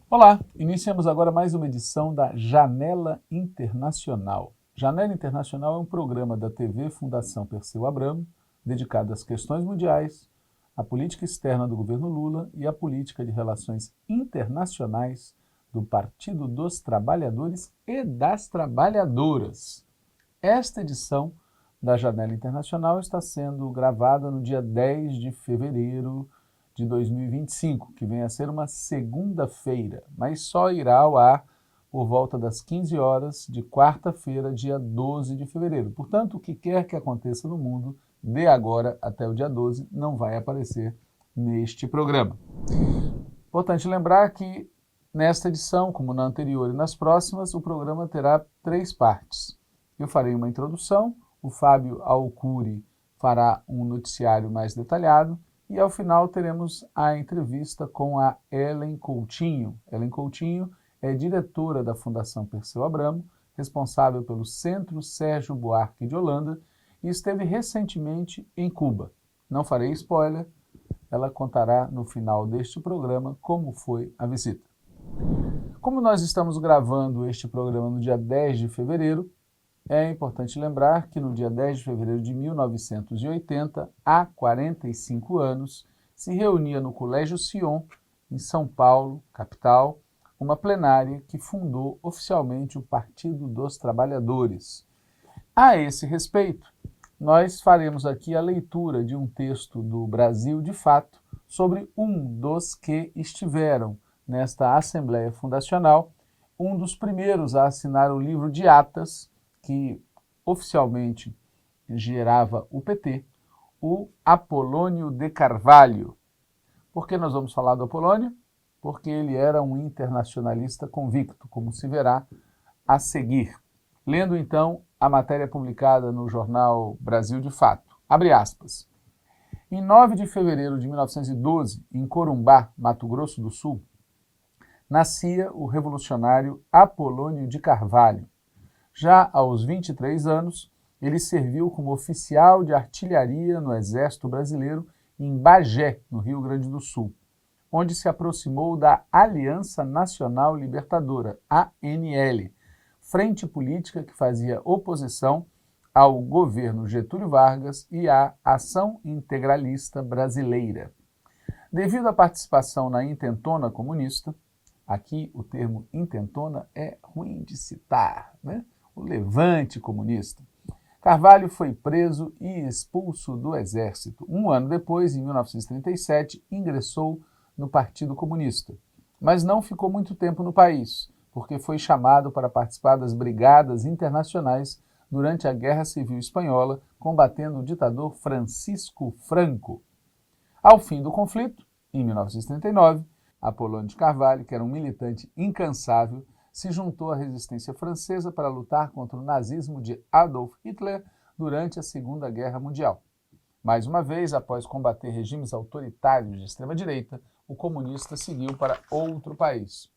Olá, iniciamos agora mais uma edição da Janela Internacional. Janela Internacional é um programa da TV Fundação Perseu Abramo, dedicado às questões mundiais, à política externa do governo Lula e à política de relações internacionais do Partido dos Trabalhadores e das Trabalhadoras. Esta edição da Janela Internacional está sendo gravada no dia 10 de fevereiro de 2025, que vem a ser uma segunda-feira, mas só irá ao ar por volta das 15 horas de quarta-feira, dia 12 de fevereiro. Portanto, o que quer que aconteça no mundo, de agora até o dia 12, não vai aparecer neste programa. Importante lembrar que nesta edição, como na anterior e nas próximas, o programa terá 3 partes. Eu farei uma introdução, o Fábio Alcuri fará um noticiário mais detalhado, e ao final teremos a entrevista com a Ellen Coutinho. Ellen Coutinho é diretora da Fundação Perseu Abramo, responsável pelo Centro Sérgio Buarque de Holanda, e esteve recentemente em Cuba. Não farei spoiler, ela contará no final deste programa como foi a visita. Como nós estamos gravando este programa no dia 10 de fevereiro, é importante lembrar que no dia 10 de fevereiro de 1980, há 45 anos, se reunia no Colégio Sion, em São Paulo, capital, uma plenária que fundou oficialmente o Partido dos Trabalhadores. A esse respeito, nós faremos aqui a leitura de um texto do Brasil de Fato sobre um dos que estiveram nesta Assembleia Fundacional, um dos primeiros a assinar o livro de atas, que oficialmente gerava o PT, o Apolônio de Carvalho. Por que nós vamos falar do Apolônio? Porque ele era um internacionalista convicto, como se verá a seguir. Lendo então a matéria publicada no jornal Brasil de Fato. Abre aspas. Em 9 de fevereiro de 1912, em Corumbá, Mato Grosso do Sul, nascia o revolucionário Apolônio de Carvalho. Já aos 23 anos, ele serviu como oficial de artilharia no Exército Brasileiro em Bagé, no Rio Grande do Sul, onde se aproximou da Aliança Nacional Libertadora, ANL, frente política que fazia oposição ao governo Getúlio Vargas e à Ação Integralista Brasileira. Devido à participação na intentona comunista, aqui o termo intentona é ruim de citar, né? O levante comunista, Carvalho foi preso e expulso do exército. Um ano depois, em 1937, ingressou no Partido Comunista, mas não ficou muito tempo no país, porque foi chamado para participar das Brigadas Internacionais durante a Guerra Civil Espanhola, combatendo o ditador Francisco Franco. Ao fim do conflito, em 1939, Apolônio de Carvalho, que era um militante incansável, se juntou à resistência francesa para lutar contra o nazismo de Adolf Hitler durante a Segunda Guerra Mundial. Mais uma vez, após combater regimes autoritários de extrema-direita, o comunista seguiu para outro país.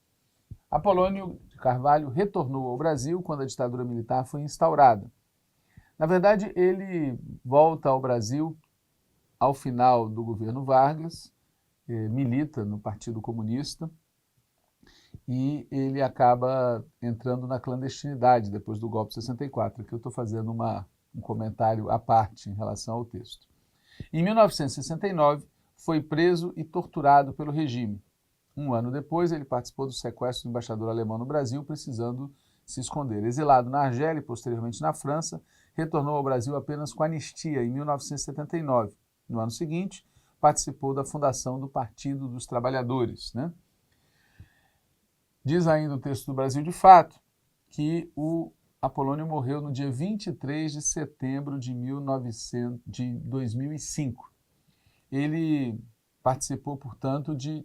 Apolônio de Carvalho retornou ao Brasil quando a ditadura militar foi instaurada. Na verdade, ele volta ao Brasil ao final do governo Vargas, milita no Partido Comunista, e ele acaba entrando na clandestinidade depois do golpe de 64, que eu estou fazendo um comentário à parte em relação ao texto. Em 1969, foi preso e torturado pelo regime. Um ano depois, ele participou do sequestro do embaixador alemão no Brasil, precisando se esconder. Exilado na Argélia e posteriormente na França, retornou ao Brasil apenas com anistia em 1979. No ano seguinte, participou da fundação do Partido dos Trabalhadores, né? Diz ainda o texto do Brasil de Fato que o Apolônio morreu no dia 23 de setembro de 2005. Ele participou, portanto, de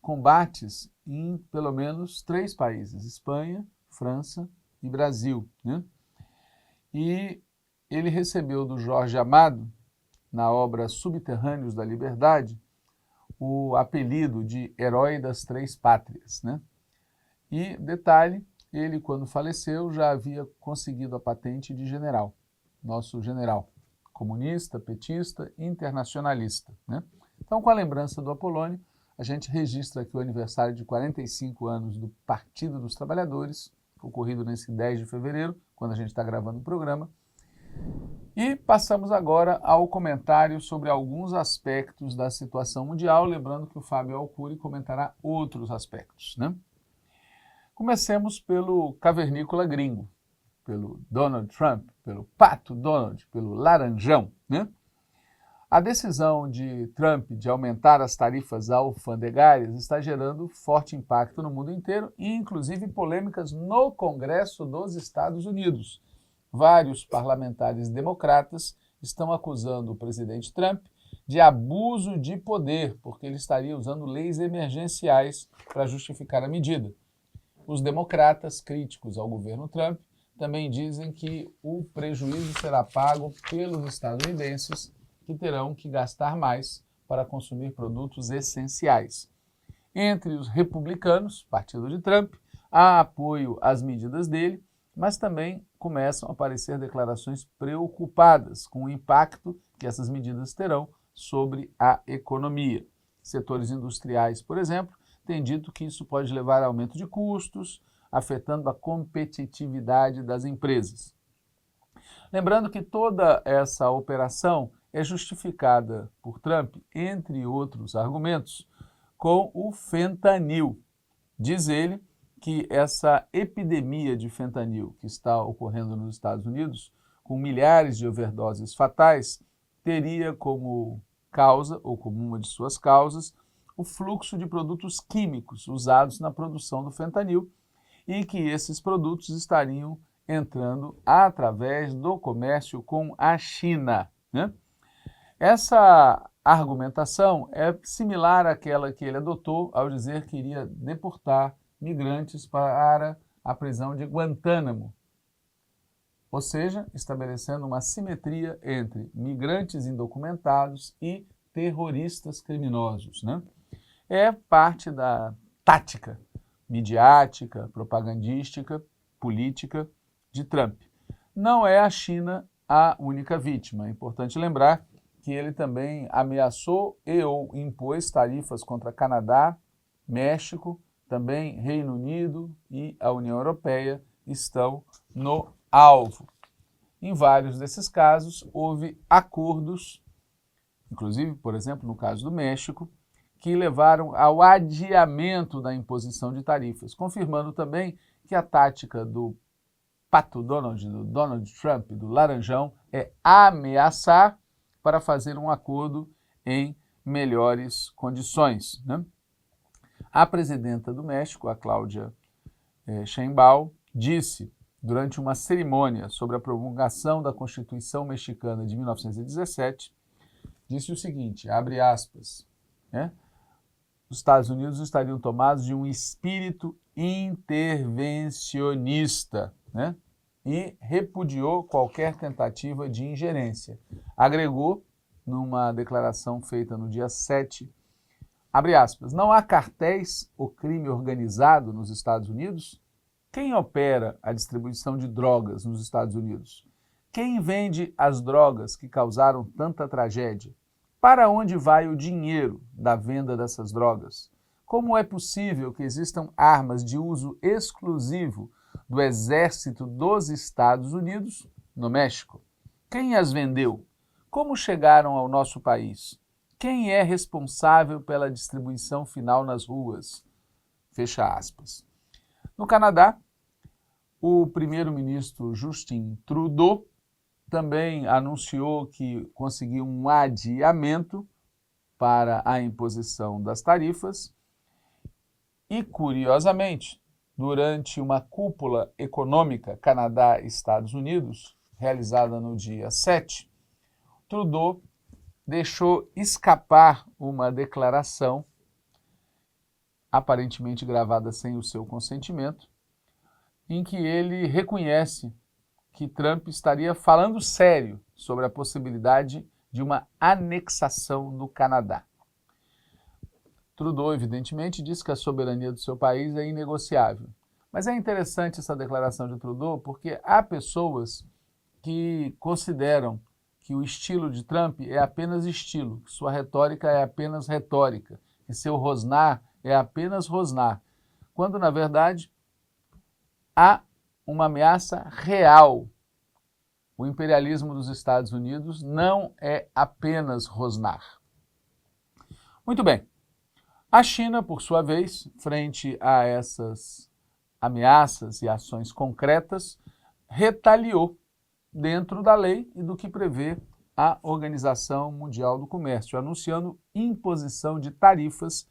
combates em pelo menos 3 países, Espanha, França e Brasil, né? E ele recebeu do Jorge Amado, na obra Subterrâneos da Liberdade, o apelido de Herói das Três Pátrias, né? E, detalhe, ele, quando faleceu, já havia conseguido a patente de general, nosso general, comunista, petista, internacionalista, né? Então, com a lembrança do Apolônio, a gente registra aqui o aniversário de 45 anos do Partido dos Trabalhadores, ocorrido nesse 10 de fevereiro, quando a gente está gravando o programa. E passamos agora ao comentário sobre alguns aspectos da situação mundial, lembrando que o Fábio Alcuri comentará outros aspectos, né? Comecemos pelo cavernícola gringo, pelo Donald Trump, pelo Pato Donald, pelo Laranjão, né? A decisão de Trump de aumentar as tarifas alfandegárias está gerando forte impacto no mundo inteiro e, inclusive, polêmicas no Congresso dos Estados Unidos. Vários parlamentares democratas estão acusando o presidente Trump de abuso de poder, porque ele estaria usando leis emergenciais para justificar a medida. Os democratas críticos ao governo Trump também dizem que o prejuízo será pago pelos estadunidenses, que terão que gastar mais para consumir produtos essenciais. Entre os republicanos, partido de Trump, há apoio às medidas dele, mas também começam a aparecer declarações preocupadas com o impacto que essas medidas terão sobre a economia. Setores industriais, por exemplo, têm dito que isso pode levar a aumento de custos, afetando a competitividade das empresas. Lembrando que toda essa operação é justificada por Trump, entre outros argumentos, com o fentanil. Diz ele que essa epidemia de fentanil que está ocorrendo nos Estados Unidos, com milhares de overdoses fatais, teria como causa, ou como uma de suas causas, o fluxo de produtos químicos usados na produção do fentanil e que esses produtos estariam entrando através do comércio com a China, né? Essa argumentação é similar àquela que ele adotou ao dizer que iria deportar migrantes para a prisão de Guantánamo, ou seja, estabelecendo uma simetria entre migrantes indocumentados e terroristas criminosos, né? É parte da tática midiática, propagandística, política de Trump. Não é a China a única vítima. É importante lembrar que ele também ameaçou e ou impôs tarifas contra Canadá, México, também Reino Unido e a União Europeia estão no alvo. Em vários desses casos, houve acordos, inclusive, por exemplo, no caso do México, que levaram ao adiamento da imposição de tarifas, confirmando também que a tática do Pato Donald, do Donald Trump, do Laranjão, é ameaçar para fazer um acordo em melhores condições, né? A presidenta do México, a Cláudia Sheinbaum, disse durante uma cerimônia sobre a promulgação da Constituição Mexicana de 1917, disse o seguinte, abre aspas, né? Os Estados Unidos estariam tomados de um espírito intervencionista, né? E repudiou qualquer tentativa de ingerência. Agregou, numa declaração feita no dia 7, abre aspas, não há cartéis ou crime organizado nos Estados Unidos? Quem opera a distribuição de drogas nos Estados Unidos? Quem vende as drogas que causaram tanta tragédia? Para onde vai o dinheiro da venda dessas drogas? Como é possível que existam armas de uso exclusivo do Exército dos Estados Unidos no México? Quem as vendeu? Como chegaram ao nosso país? Quem é responsável pela distribuição final nas ruas? Fecha aspas. No Canadá, o primeiro-ministro Justin Trudeau também anunciou que conseguiu um adiamento para a imposição das tarifas e, curiosamente, durante uma cúpula econômica Canadá-Estados Unidos, realizada no dia 7, Trudeau deixou escapar uma declaração, aparentemente gravada sem o seu consentimento, em que ele reconhece que Trump estaria falando sério sobre a possibilidade de uma anexação do Canadá. Trudeau, evidentemente, disse que a soberania do seu país é inegociável. Mas é interessante essa declaração de Trudeau porque há pessoas que consideram que o estilo de Trump é apenas estilo, que sua retórica é apenas retórica, que seu rosnar é apenas rosnar, quando, na verdade, há uma ameaça real. O imperialismo dos Estados Unidos não é apenas rosnar. Muito bem. A China, por sua vez, frente a essas ameaças e ações concretas, retaliou dentro da lei e do que prevê a Organização Mundial do Comércio, anunciando imposição de tarifas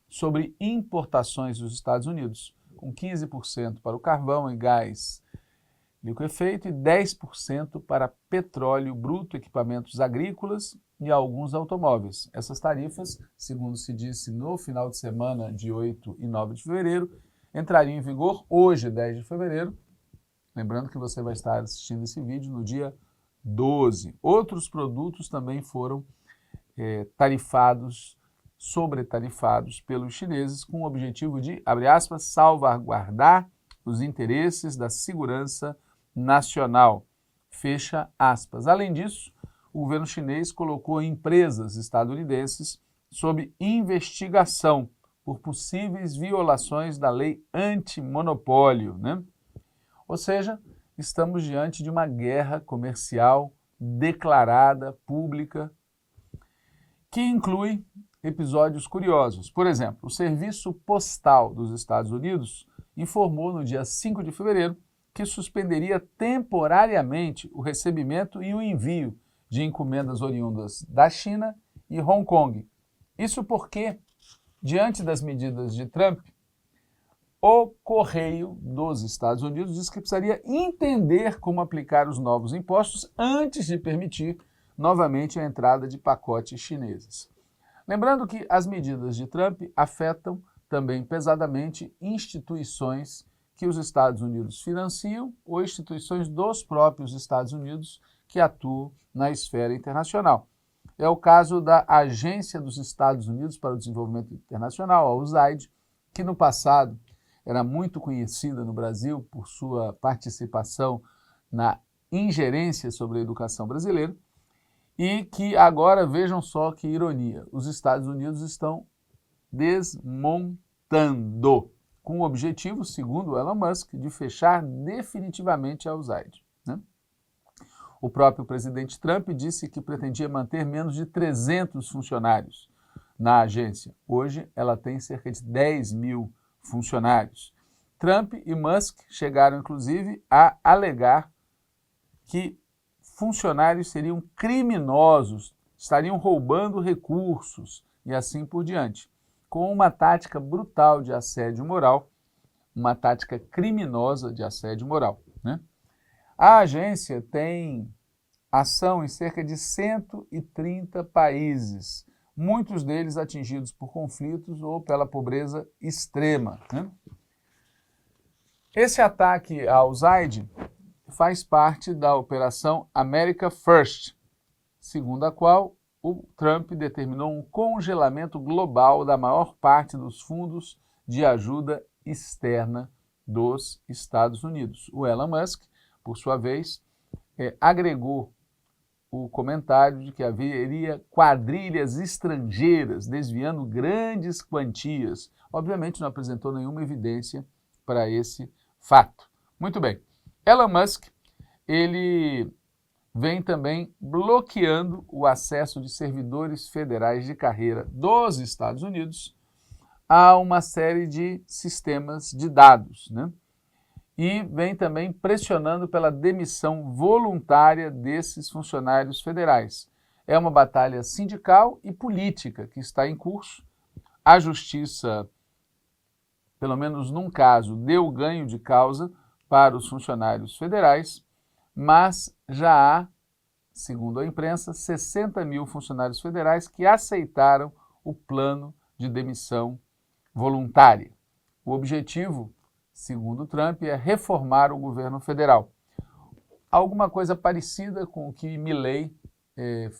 sobre importações dos Estados Unidos, com 15% para o carvão e gás liquefeito e 10% para petróleo bruto, equipamentos agrícolas e alguns automóveis. Essas tarifas, segundo se disse no final de semana de 8 e 9 de fevereiro, entrariam em vigor hoje, 10 de fevereiro. Lembrando que você vai estar assistindo esse vídeo no dia 12. Outros produtos também foram sobretarifados pelos chineses com o objetivo de, abre aspas, salvaguardar os interesses da segurança nacional, fecha aspas. Além disso, o governo chinês colocou empresas estadunidenses sob investigação por possíveis violações da lei antimonopólio, né? Ou seja, estamos diante de uma guerra comercial declarada, pública, que inclui episódios curiosos. Por exemplo, o Serviço Postal dos Estados Unidos informou no dia 5 de fevereiro que suspenderia temporariamente o recebimento e o envio de encomendas oriundas da China e Hong Kong. Isso porque, diante das medidas de Trump, o Correio dos Estados Unidos disse que precisaria entender como aplicar os novos impostos antes de permitir novamente a entrada de pacotes chineses. Lembrando que as medidas de Trump afetam também pesadamente instituições que os Estados Unidos financiam ou instituições dos próprios Estados Unidos que atuam na esfera internacional. É o caso da Agência dos Estados Unidos para o Desenvolvimento Internacional, a USAID, que no passado era muito conhecida no Brasil por sua participação na ingerência sobre a educação brasileira e que agora, vejam só que ironia, os Estados Unidos estão desmontando, com o objetivo, segundo Elon Musk, de fechar definitivamente a USAID, né? O próprio presidente Trump disse que pretendia manter menos de 300 funcionários na agência. Hoje, ela tem cerca de 10 mil funcionários. Trump e Musk chegaram, inclusive, a alegar que funcionários seriam criminosos, estariam roubando recursos e assim por diante, com uma tática brutal de assédio moral, uma tática criminosa de assédio moral, né? A agência tem ação em cerca de 130 países, muitos deles atingidos por conflitos ou pela pobreza extrema, né? Esse ataque à USAID faz parte da Operação America First, segundo a qual o Trump determinou um congelamento global da maior parte dos fundos de ajuda externa dos Estados Unidos. O Elon Musk, por sua vez, agregou o comentário de que haveria quadrilhas estrangeiras desviando grandes quantias. Obviamente não apresentou nenhuma evidência para esse fato. Muito bem. Elon Musk, ele vem também bloqueando o acesso de servidores federais de carreira dos Estados Unidos a uma série de sistemas de dados, né? E vem também pressionando pela demissão voluntária desses funcionários federais. É uma batalha sindical e política que está em curso. A justiça, pelo menos num caso, deu ganho de causa para os funcionários federais, mas já há, segundo a imprensa, 60 mil funcionários federais que aceitaram o plano de demissão voluntária. O objetivo, segundo Trump, é reformar o governo federal. Alguma coisa parecida com o que Milei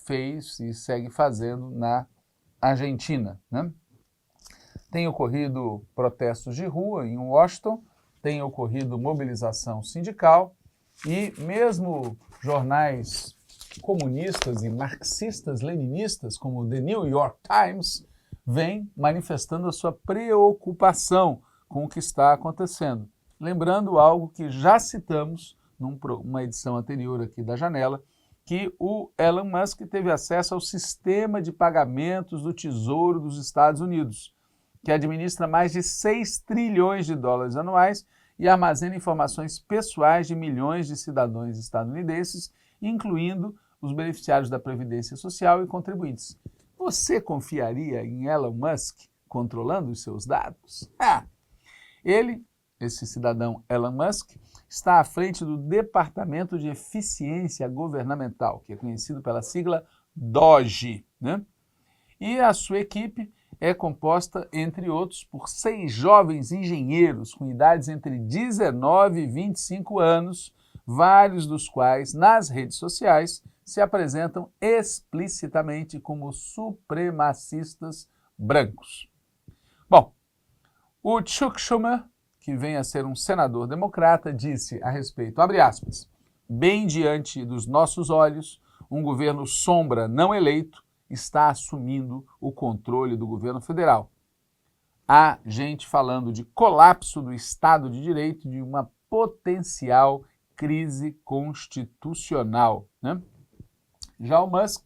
fez e segue fazendo na Argentina, né? Tem ocorrido protestos de rua em Washington, tem ocorrido mobilização sindical e mesmo jornais comunistas e marxistas-leninistas, como o The New York Times, vêm manifestando a sua preocupação com o que está acontecendo. Lembrando algo que já citamos numa edição anterior aqui da Janela, que o Elon Musk teve acesso ao sistema de pagamentos do Tesouro dos Estados Unidos, que administra mais de 6 trilhões de dólares anuais e armazena informações pessoais de milhões de cidadãos estadunidenses, incluindo os beneficiários da Previdência Social e contribuintes. Você confiaria em Elon Musk controlando os seus dados? Ele, esse cidadão Elon Musk, está à frente do Departamento de Eficiência Governamental, que é conhecido pela sigla DOGE, né? E a sua equipe é composta, entre outros, por 6 jovens engenheiros com idades entre 19 e 25 anos, vários dos quais, nas redes sociais, se apresentam explicitamente como supremacistas brancos. Bom, o Chuck Schumer, que vem a ser um senador democrata, disse a respeito, abre aspas, bem diante dos nossos olhos, um governo sombra não eleito está assumindo o controle do governo federal. Há gente falando de colapso do Estado de Direito, de uma potencial crise constitucional, né? Já o Musk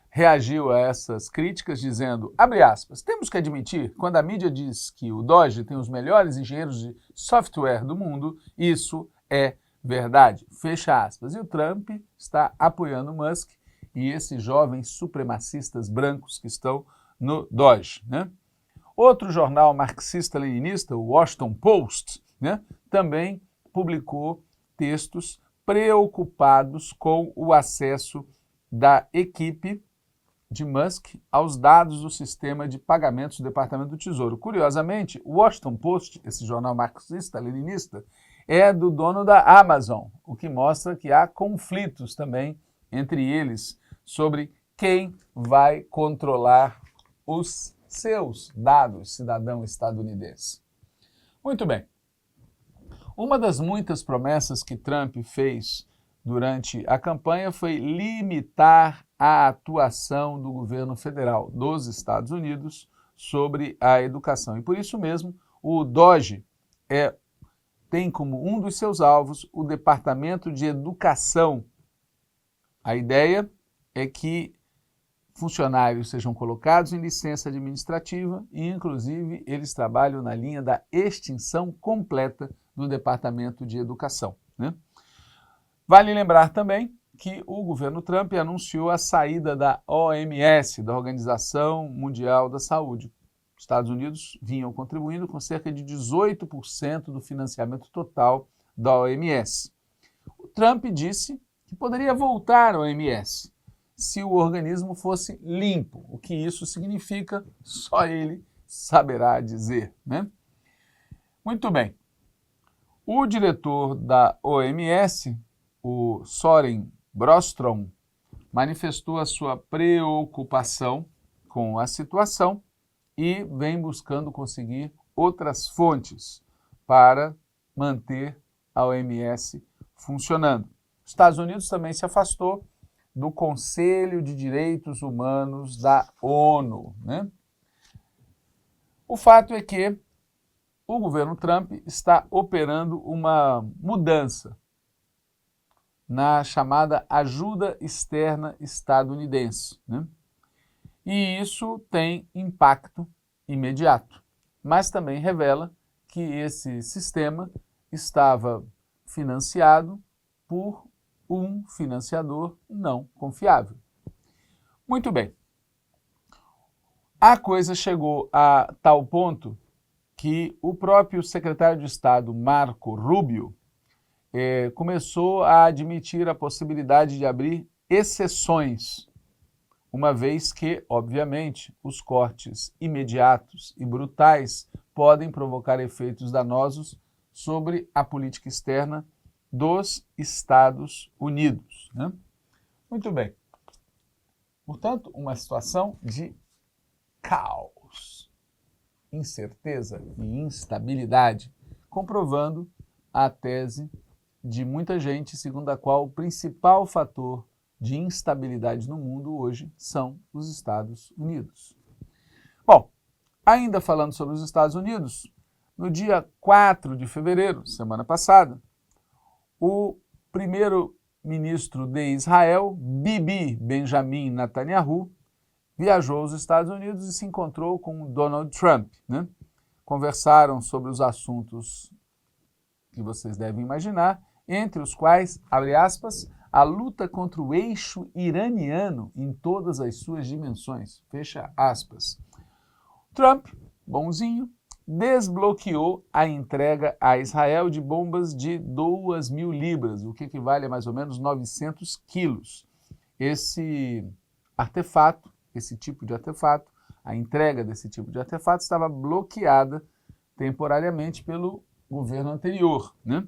reagiu a essas críticas dizendo, abre aspas, temos que admitir, quando a mídia diz que o Doge tem os melhores engenheiros de software do mundo, isso é verdade, fecha aspas. E o Trump está apoiando o Musk e esses jovens supremacistas brancos que estão no Doge, né? Outro jornal marxista-leninista, o Washington Post, né, também publicou textos preocupados com o acesso da equipe de Musk aos dados do sistema de pagamentos do Departamento do Tesouro. Curiosamente, o Washington Post, esse jornal marxista-leninista, é do dono da Amazon, o que mostra que há conflitos também entre eles sobre quem vai controlar os seus dados, cidadão estadunidense. Muito bem. Uma das muitas promessas que Trump fez durante a campanha foi limitar a atuação do governo federal dos Estados Unidos sobre a educação. E por isso mesmo, o DOGE tem como um dos seus alvos o Departamento de Educação. A ideia é que funcionários sejam colocados em licença administrativa e, inclusive, eles trabalham na linha da extinção completa do Departamento de Educação, né? Vale lembrar também que o governo Trump anunciou a saída da OMS, da Organização Mundial da Saúde. Os Estados Unidos vinham contribuindo com cerca de 18% do financiamento total da OMS. O Trump disse que poderia voltar à OMS se o organismo fosse limpo. O que isso significa, só ele saberá dizer, né? Muito bem. O diretor da OMS, o Søren Brostrøm, manifestou a sua preocupação com a situação e vem buscando conseguir outras fontes para manter a OMS funcionando. Os Estados Unidos também se afastou do Conselho de Direitos Humanos da ONU, né? O fato é que o governo Trump está operando uma mudança na chamada ajuda externa estadunidense, né? E isso tem impacto imediato, mas também revela que esse sistema estava financiado por um financiador não confiável. Muito bem. A coisa chegou a tal ponto que o próprio secretário de Estado, Marco Rubio, começou a admitir a possibilidade de abrir exceções, uma vez que, obviamente, os cortes imediatos e brutais podem provocar efeitos danosos sobre a política externa dos Estados Unidos, né? Muito bem. Portanto, uma situação de caos, incerteza e instabilidade, comprovando a tese de muita gente, segundo a qual o principal fator de instabilidade no mundo hoje são os Estados Unidos. Bom, ainda falando sobre os Estados Unidos, no dia 4 de fevereiro, semana passada, o primeiro-ministro de Israel, Bibi Benjamin Netanyahu, viajou aos Estados Unidos e se encontrou com Donald Trump, né? Conversaram sobre os assuntos que vocês devem imaginar, entre os quais, abre aspas, a luta contra o eixo iraniano em todas as suas dimensões, fecha aspas. Trump, bonzinho, desbloqueou a entrega a Israel de bombas de 2.000 libras, o que equivale a mais ou menos 900 quilos. Esse artefato, esse tipo de artefato, a entrega desse tipo de artefato estava bloqueada temporariamente pelo governo anterior, né?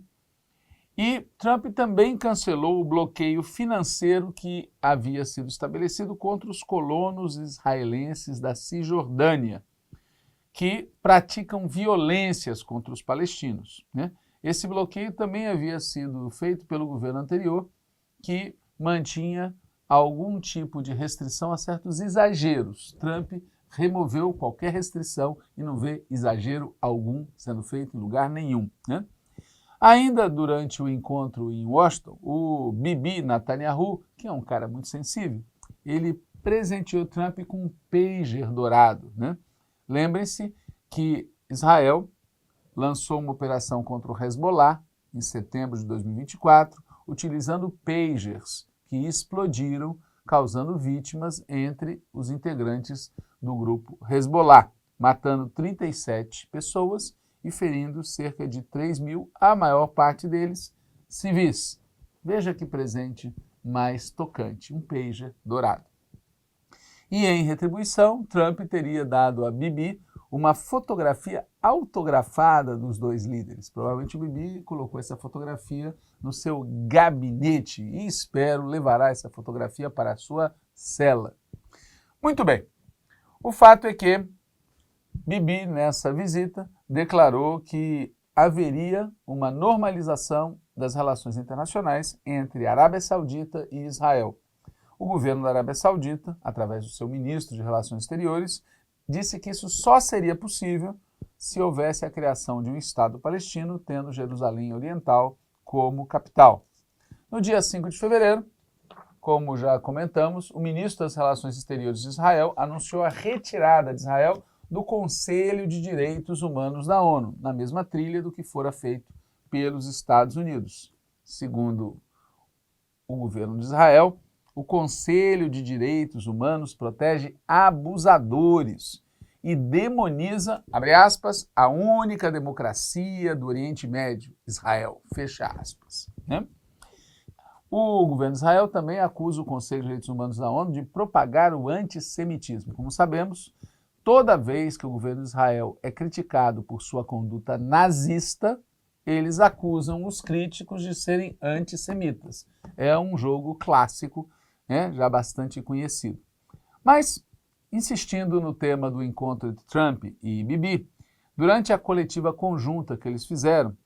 E Trump também cancelou o bloqueio financeiro que havia sido estabelecido contra os colonos israelenses da Cisjordânia, que praticam violências contra os palestinos, né? Esse bloqueio também havia sido feito pelo governo anterior, que mantinha algum tipo de restrição a certos exageros. Trump removeu qualquer restrição e não vê exagero algum sendo feito em lugar nenhum, né? Ainda durante o encontro em Washington, o Bibi Netanyahu, que é um cara muito sensível, ele presenteou Trump com um pager dourado, né? Lembrem-se que Israel lançou uma operação contra o Hezbollah em setembro de 2024, utilizando pagers que explodiram, causando vítimas entre os integrantes do grupo Hezbollah, matando 37 pessoas e ferindo cerca de 3.000, a maior parte deles civis. Veja que presente mais tocante, um pager dourado. E em retribuição, Trump teria dado a Bibi uma fotografia autografada dos dois líderes. Provavelmente o Bibi colocou essa fotografia no seu gabinete e espero levará essa fotografia para a sua cela. Muito bem, o fato é que Bibi, nessa visita, declarou que haveria uma normalização das relações internacionais entre Arábia Saudita e Israel. O governo da Arábia Saudita, através do seu ministro de Relações Exteriores, disse que isso só seria possível se houvesse a criação de um Estado palestino, tendo Jerusalém Oriental como capital. No dia 5 de fevereiro, como já comentamos, o ministro das Relações Exteriores de Israel anunciou a retirada de Israel do Conselho de Direitos Humanos da ONU, na mesma trilha do que fora feito pelos Estados Unidos. Segundo o governo de Israel, o Conselho de Direitos Humanos protege abusadores e demoniza, abre aspas, a única democracia do Oriente Médio, Israel, fecha aspas, né? O governo de Israel também acusa o Conselho de Direitos Humanos da ONU de propagar o antissemitismo. Como sabemos, toda vez que o governo de Israel é criticado por sua conduta nazista, eles acusam os críticos de serem antissemitas. É um jogo clássico, né, já bastante conhecido. Mas, insistindo no tema do encontro entre Trump e Bibi, durante a coletiva conjunta que eles fizeram,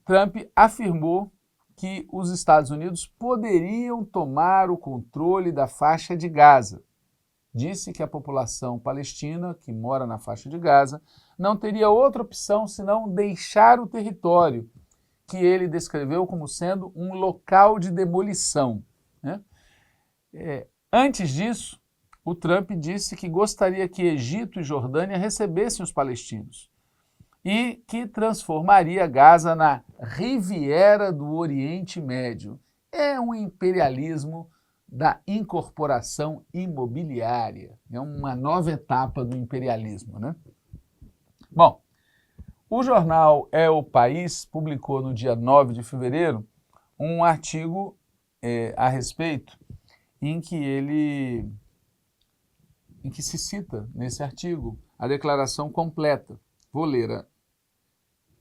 Trump afirmou que os Estados Unidos poderiam tomar o controle da faixa de Gaza. Disse que a população palestina que mora na faixa de Gaza não teria outra opção senão deixar o território, que ele descreveu como sendo um local de demolição, né? Antes disso, o Trump disse que gostaria que Egito e Jordânia recebessem os palestinos e que transformaria Gaza na Riviera do Oriente Médio. É um imperialismo da incorporação imobiliária. É uma nova etapa do imperialismo, né? Bom, o jornal É o País publicou no dia 9 de fevereiro um artigo a respeito em que se cita nesse artigo a declaração completa. Vou ler,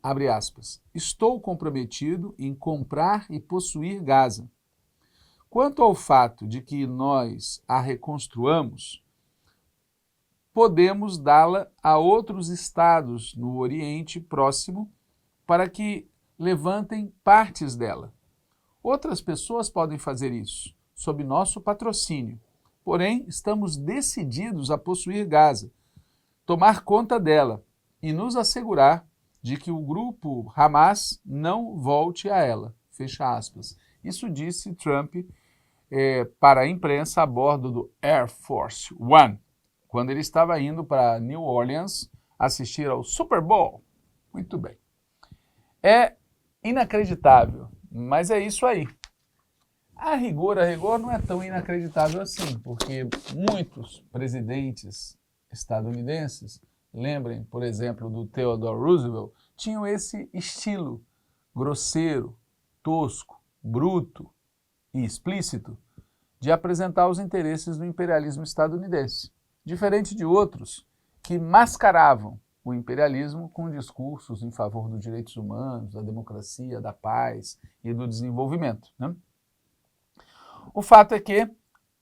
abre aspas. Estou comprometido em comprar e possuir Gaza. Quanto ao fato de que nós a reconstruamos, podemos dá-la a outros estados no Oriente Próximo para que levantem partes dela. Outras pessoas podem fazer isso. sob nosso patrocínio. Porém, estamos decididos a possuir Gaza, tomar conta dela e nos assegurar de que o grupo Hamas não volte a ela. Fecha aspas. Isso disse Trump para a imprensa a bordo do Air Force One, quando ele estava indo para New Orleans assistir ao Super Bowl. Muito bem. É inacreditável, mas é isso aí. A rigor, não é tão inacreditável assim, porque muitos presidentes estadunidenses, lembrem, por exemplo, do Theodore Roosevelt, tinham esse estilo grosseiro, tosco, bruto e explícito de apresentar os interesses do imperialismo estadunidense, diferente de outros que mascaravam o imperialismo com discursos em favor dos direitos humanos, da democracia, da paz e do desenvolvimento, né? O fato é que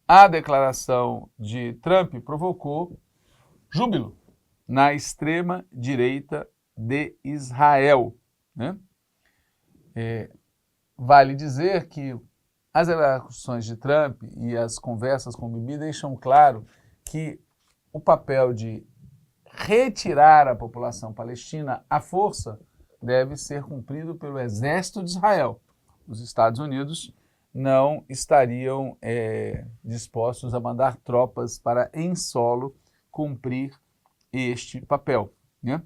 a declaração de Trump provocou júbilo na extrema-direita de Israel, né? Vale dizer que as declarações de Trump e as conversas com Bibi deixam claro que o papel de retirar a população palestina à força deve ser cumprido pelo exército de Israel. Os Estados Unidos não estariam dispostos a mandar tropas para, em solo, cumprir este papel, né?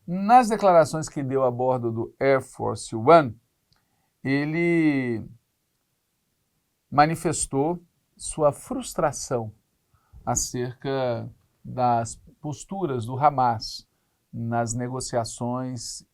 Nas declarações que deu a bordo do Air Force One, ele manifestou sua frustração acerca das posturas do Hamas nas negociações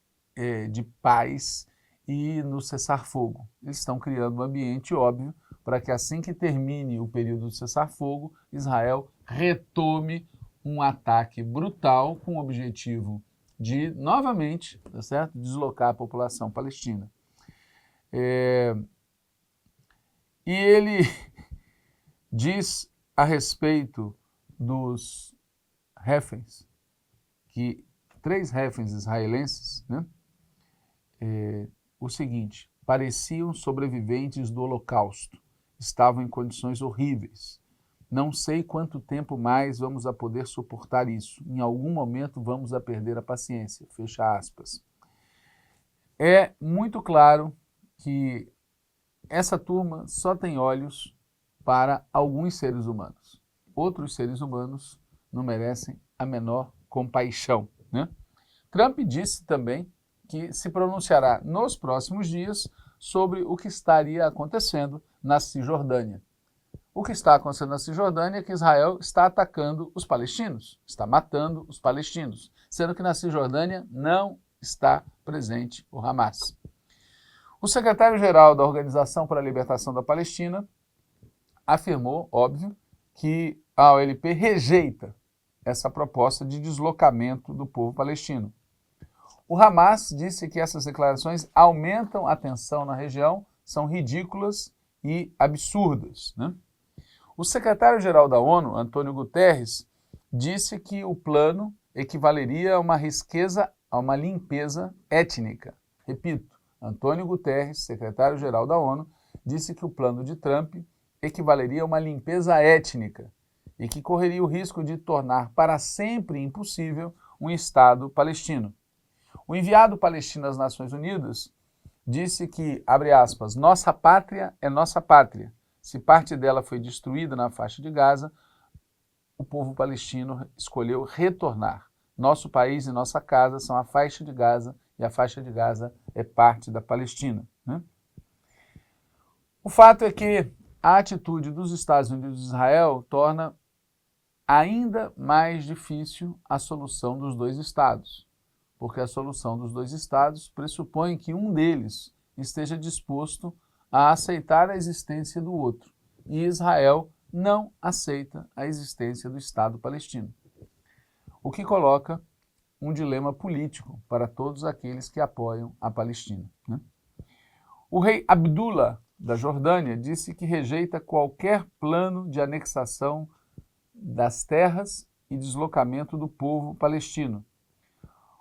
de paz e no cessar-fogo. Eles estão criando um ambiente óbvio para que assim que termine o período do cessar-fogo, Israel retome um ataque brutal com o objetivo de, novamente, tá certo? Deslocar a população palestina. E ele diz a respeito dos reféns, que 3 reféns israelenses, né, o seguinte: pareciam sobreviventes do Holocausto, estavam em condições horríveis. Não sei quanto tempo mais vamos a poder suportar isso. Em algum momento vamos a perder a paciência. Fecha aspas. É muito claro que essa turma só tem olhos para alguns seres humanos. Outros seres humanos não merecem a menor compaixão, né? Trump disse também que se pronunciará nos próximos dias sobre o que estaria acontecendo na Cisjordânia. O que está acontecendo na Cisjordânia é que Israel está atacando os palestinos, está matando os palestinos, sendo que na Cisjordânia não está presente o Hamas. O secretário-geral da Organização para a Libertação da Palestina afirmou, óbvio, que a OLP rejeita essa proposta de deslocamento do povo palestino. O Hamas disse que essas declarações aumentam a tensão na região, são ridículas e absurdas, né? O secretário-geral da ONU, Antônio Guterres, disse que o plano equivaleria a uma limpeza étnica. Repito, Antônio Guterres, secretário-geral da ONU, disse que o plano de Trump equivaleria a uma limpeza étnica e que correria o risco de tornar para sempre impossível um Estado palestino. O enviado palestino às Nações Unidas disse que, abre aspas, nossa pátria é nossa pátria. Se parte dela foi destruída na faixa de Gaza, o povo palestino escolheu retornar. Nosso país e nossa casa são a faixa de Gaza e a faixa de Gaza é parte da Palestina, né? O fato é que a atitude dos Estados Unidos e Israel torna ainda mais difícil a solução dos 2 estados, porque a solução dos 2 estados pressupõe que um deles esteja disposto a aceitar a existência do outro, e Israel não aceita a existência do Estado palestino, o que coloca um dilema político para todos aqueles que apoiam a Palestina, né? O rei Abdullah da Jordânia disse que rejeita qualquer plano de anexação das terras e deslocamento do povo palestino.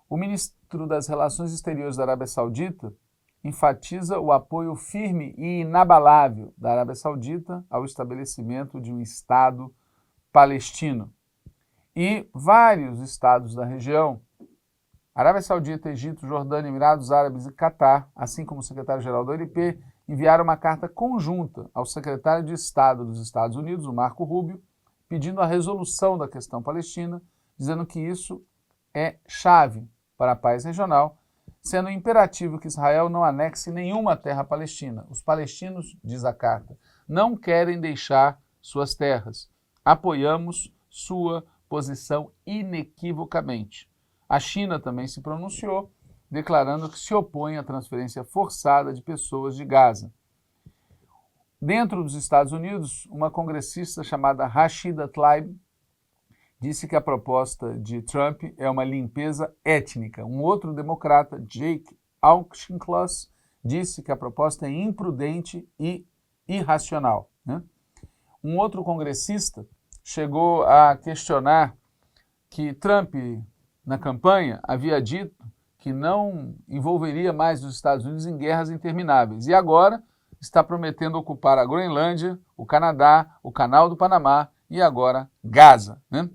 O ministro das Relações Exteriores da Arábia Saudita enfatiza o apoio firme e inabalável da Arábia Saudita ao estabelecimento de um Estado palestino. E vários estados da região, Arábia Saudita, Egito, Jordânia, Emirados Árabes e Catar, assim como o secretário-geral da ONP, enviaram uma carta conjunta ao secretário de Estado dos Estados Unidos, o Marco Rubio, pedindo a resolução da questão palestina, dizendo que isso é chave para a paz regional, sendo imperativo que Israel não anexe nenhuma terra palestina. Os palestinos, diz a carta, não querem deixar suas terras. Apoiamos sua posição inequivocamente. A China também se pronunciou, declarando que se opõe à transferência forçada de pessoas de Gaza. Dentro dos Estados Unidos, uma congressista chamada Rashida Tlaib disse que a proposta de Trump é uma limpeza étnica. Um outro democrata, Jake Auchincloss, disse que a proposta é imprudente e irracional, né? Um outro congressista chegou a questionar que Trump, na campanha, havia dito que não envolveria mais os Estados Unidos em guerras intermináveis. E agora está prometendo ocupar a Groenlândia, o Canadá, o Canal do Panamá e agora Gaza, né?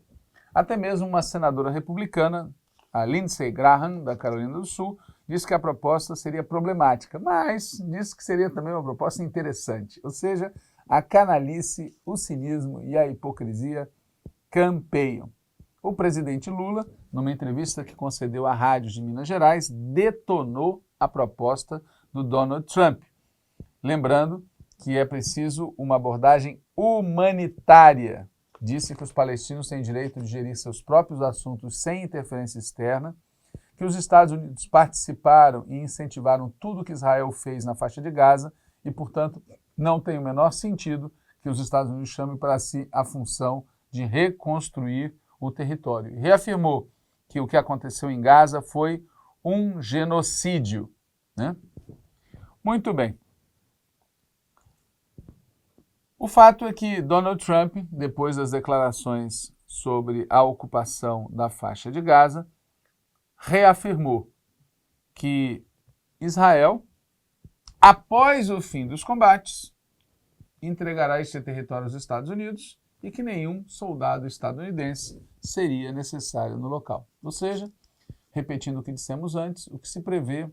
Até mesmo uma senadora republicana, a Lindsey Graham, da Carolina do Sul, disse que a proposta seria problemática, mas disse que seria também uma proposta interessante. Ou seja, a canalice, o cinismo e a hipocrisia campeiam. O presidente Lula, numa entrevista que concedeu à rádio de Minas Gerais, detonou a proposta do Donald Trump, lembrando que é preciso uma abordagem humanitária. Disse que os palestinos têm direito de gerir seus próprios assuntos sem interferência externa, que os Estados Unidos participaram e incentivaram tudo o que Israel fez na faixa de Gaza e, portanto, não tem o menor sentido que os Estados Unidos chamem para si a função de reconstruir o território. E reafirmou que o que aconteceu em Gaza foi um genocídio, né? Muito bem. O fato é que Donald Trump, depois das declarações sobre a ocupação da faixa de Gaza, reafirmou que Israel, após o fim dos combates, entregará esse território aos Estados Unidos e que nenhum soldado estadunidense seria necessário no local. Ou seja, repetindo o que dissemos antes, o que se prevê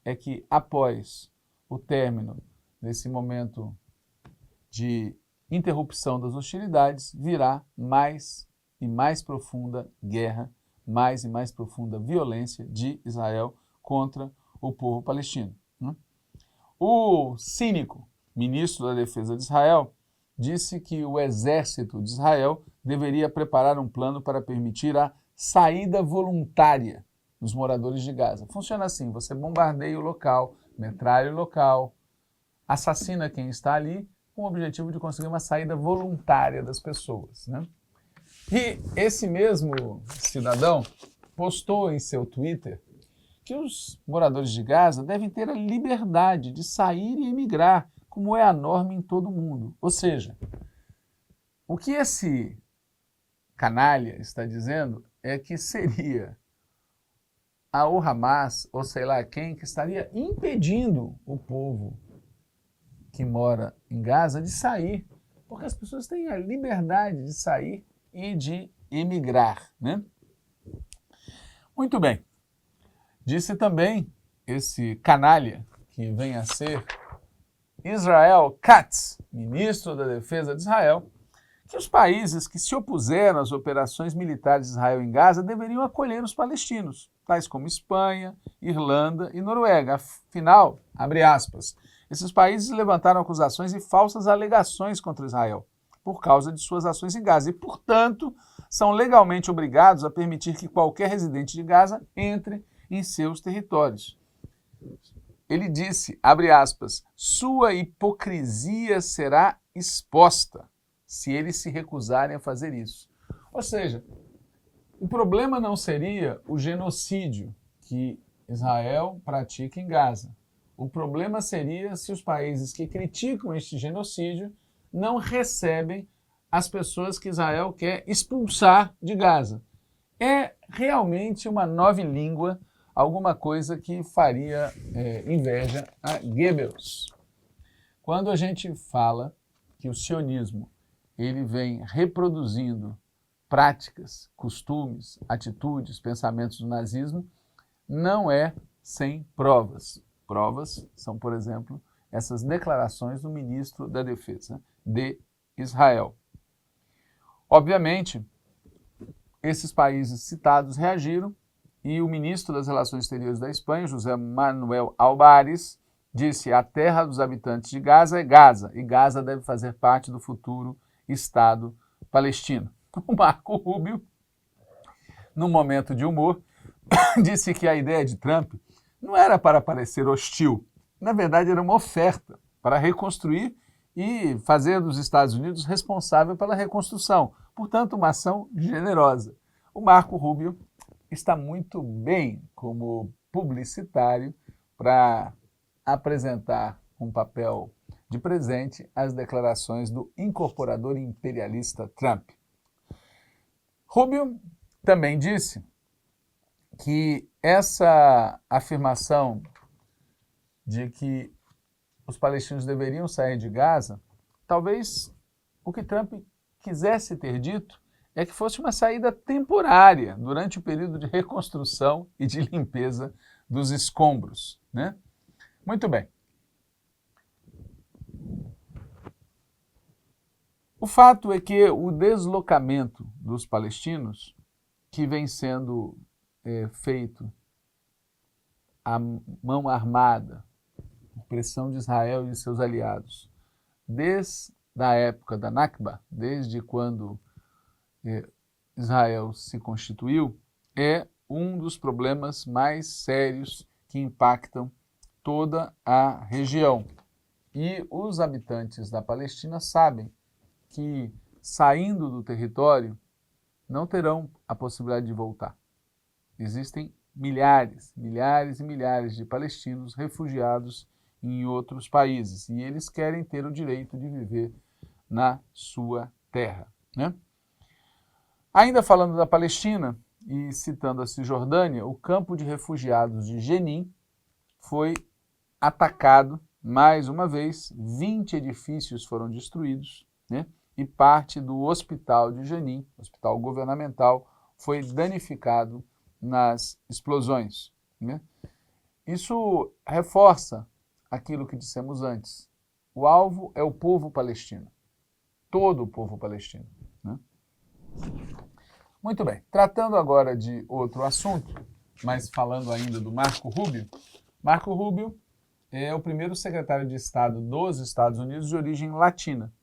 é que após o término desse momento de interrupção das hostilidades, virá mais e mais profunda guerra, mais e mais profunda violência de Israel contra o povo palestino. O cínico ministro da Defesa de Israel disse que o exército de Israel deveria preparar um plano para permitir a saída voluntária dos moradores de Gaza. Funciona assim, você bombardeia o local, metralha o local, assassina quem está ali, com o objetivo de conseguir uma saída voluntária das pessoas, né? E esse mesmo cidadão postou em seu Twitter que os moradores de Gaza devem ter a liberdade de sair e emigrar, como é a norma em todo o mundo. Ou seja, o que esse canalha está dizendo é que seria o Hamas, ou sei lá quem, que estaria impedindo o povo que mora em Gaza de sair, porque as pessoas têm a liberdade de sair e de emigrar, né? Muito bem. Disse também esse canalha, que vem a ser Israel Katz, ministro da Defesa de Israel, que os países que se opuseram às operações militares de Israel em Gaza deveriam acolher os palestinos, tais como Espanha, Irlanda e Noruega. Afinal, abre aspas, esses países levantaram acusações e falsas alegações contra Israel por causa de suas ações em Gaza e, portanto, são legalmente obrigados a permitir que qualquer residente de Gaza entre em seus territórios. Ele disse, abre aspas, sua hipocrisia será exposta se eles se recusarem a fazer isso. Ou seja, o problema não seria o genocídio que Israel pratica em Gaza. O problema seria se os países que criticam este genocídio não recebem as pessoas que Israel quer expulsar de Gaza. É realmente uma nova língua alguma coisa que faria inveja a Goebbels. Quando a gente fala que o sionismo ele vem reproduzindo práticas, costumes, atitudes, pensamentos do nazismo, não é sem provas. Provas são, por exemplo, essas declarações do ministro da Defesa de Israel. Obviamente, esses países citados reagiram e o ministro das Relações Exteriores da Espanha, José Manuel Álvares, disse: a terra dos habitantes de Gaza é Gaza e Gaza deve fazer parte do futuro Estado palestino. O Marco Rubio, num momento de humor, disse que a ideia de Trump não era para parecer hostil, na verdade era uma oferta para reconstruir e fazer dos Estados Unidos responsável pela reconstrução, portanto uma ação generosa. O Marco Rubio está muito bem como publicitário para apresentar um papel de presente às declarações do incorporador imperialista Trump. Rubio também disse que essa afirmação de que os palestinos deveriam sair de Gaza, talvez o que Trump quisesse ter dito é que fosse uma saída temporária durante o período de reconstrução e de limpeza dos escombros, né? Muito bem. O fato é que o deslocamento dos palestinos, que vem sendo feito à mão armada, por pressão de Israel e de seus aliados, desde a época da Nakba, desde quando Israel se constituiu, é um dos problemas mais sérios que impactam toda a região. E os habitantes da Palestina sabem que, saindo do território, não terão a possibilidade de voltar. Existem milhares e milhares de palestinos refugiados em outros países e eles querem ter o direito de viver na sua terra, né? Ainda falando da Palestina e citando a Cisjordânia, o campo de refugiados de Jenin foi atacado mais uma vez, 20 edifícios foram destruídos, né? E parte do hospital de Jenin, hospital governamental, foi danificado nas explosões, né? Isso reforça aquilo que dissemos antes. O alvo é o povo palestino, todo o povo palestino, né? Muito bem, tratando agora de outro assunto, mas falando ainda do Marco Rubio. Marco Rubio é o primeiro secretário de Estado dos Estados Unidos de origem latina.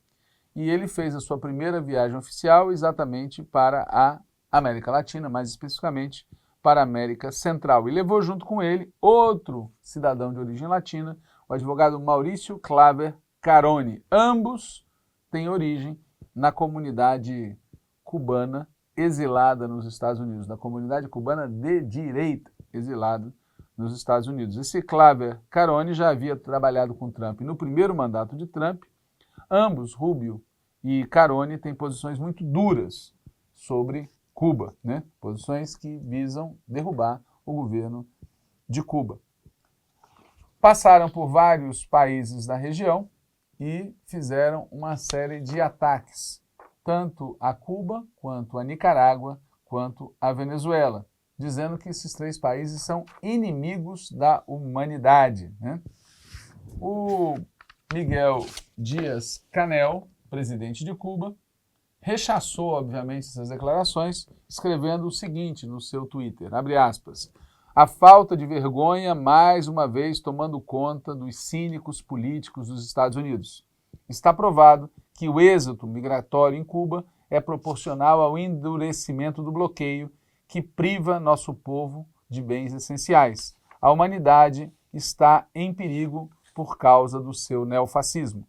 E ele fez a sua primeira viagem oficial exatamente para a América Latina, mais especificamente para a América Central. E levou junto com ele outro cidadão de origem latina, o advogado Maurício Claver Caroni. Ambos têm origem na comunidade cubana exilada nos Estados Unidos, da comunidade cubana de direita exilada nos Estados Unidos. Esse Claver Caroni já havia trabalhado com Trump no primeiro mandato de Trump. Ambos, Rubio e Caroni, têm posições muito duras sobre Cuba, né? Posições que visam derrubar o governo de Cuba. Passaram por vários países da região e fizeram uma série de ataques, tanto a Cuba, quanto a Nicarágua, quanto a Venezuela, dizendo que esses três países são inimigos da humanidade, né? O Miguel Díaz-Canel, presidente de Cuba, rechaçou, obviamente, essas declarações, escrevendo o seguinte no seu Twitter, abre aspas, a falta de vergonha, mais uma vez, tomando conta dos cínicos políticos dos Estados Unidos. Está provado que o êxodo migratório em Cuba é proporcional ao endurecimento do bloqueio que priva nosso povo de bens essenciais. A humanidade está em perigo por causa do seu neofascismo.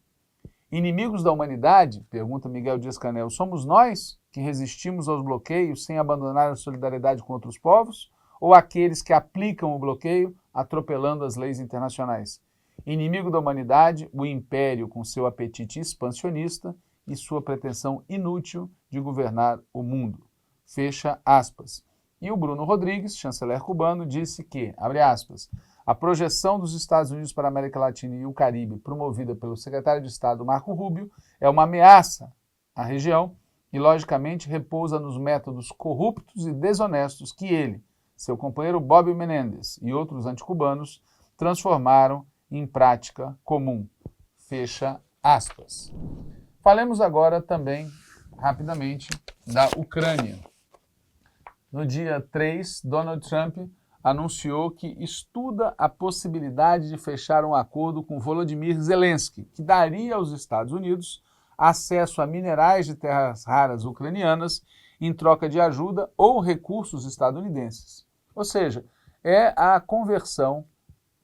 Inimigos da humanidade, pergunta Miguel Díaz-Canel, somos nós que resistimos aos bloqueios sem abandonar a solidariedade com outros povos? Ou aqueles que aplicam o bloqueio atropelando as leis internacionais? Inimigo da humanidade, o império com seu apetite expansionista e sua pretensão inútil de governar o mundo. Fecha aspas. E o Bruno Rodrigues, chanceler cubano, disse que, abre aspas, a projeção dos Estados Unidos para a América Latina e o Caribe, promovida pelo secretário de Estado Marco Rubio, é uma ameaça à região e, logicamente, repousa nos métodos corruptos e desonestos que ele, seu companheiro Bob Menendez e outros anticubanos transformaram em prática comum. Fecha aspas. Falemos agora também, rapidamente, da Ucrânia. No dia 3, Donald Trump anunciou que estuda a possibilidade de fechar um acordo com Volodymyr Zelensky, que daria aos Estados Unidos acesso a minerais de terras raras ucranianas em troca de ajuda ou recursos estadunidenses. Ou seja, é a conversão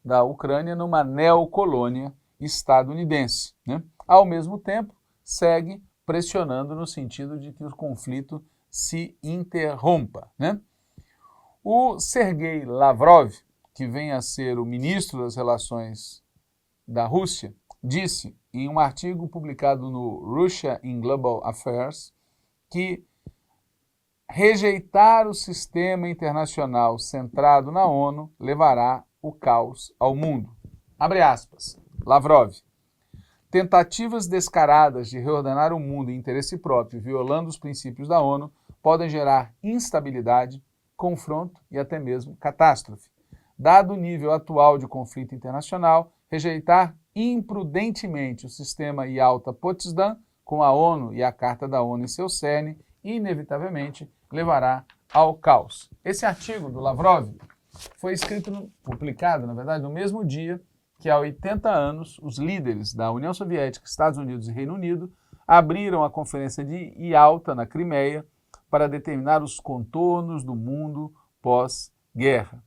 da Ucrânia numa neocolônia estadunidense, né? Ao mesmo tempo, segue pressionando no sentido de que o conflito se interrompa, né? O Sergei Lavrov, que vem a ser o ministro das Relações da Rússia, disse em um artigo publicado no Russia in Global Affairs que rejeitar o sistema internacional centrado na ONU levará o caos ao mundo. Abre aspas. Lavrov. Tentativas descaradas de reordenar o mundo em interesse próprio, violando os princípios da ONU, podem gerar instabilidade, confronto e até mesmo catástrofe. Dado o nível atual de conflito internacional, rejeitar imprudentemente o sistema Yalta-Potsdam, com a ONU e a Carta da ONU em seu cerne, inevitavelmente levará ao caos. Esse artigo do Lavrov foi publicado, na verdade, no mesmo dia que há 80 anos os líderes da União Soviética, Estados Unidos e Reino Unido abriram a Conferência de Yalta, na Crimeia, para determinar os contornos do mundo pós-guerra.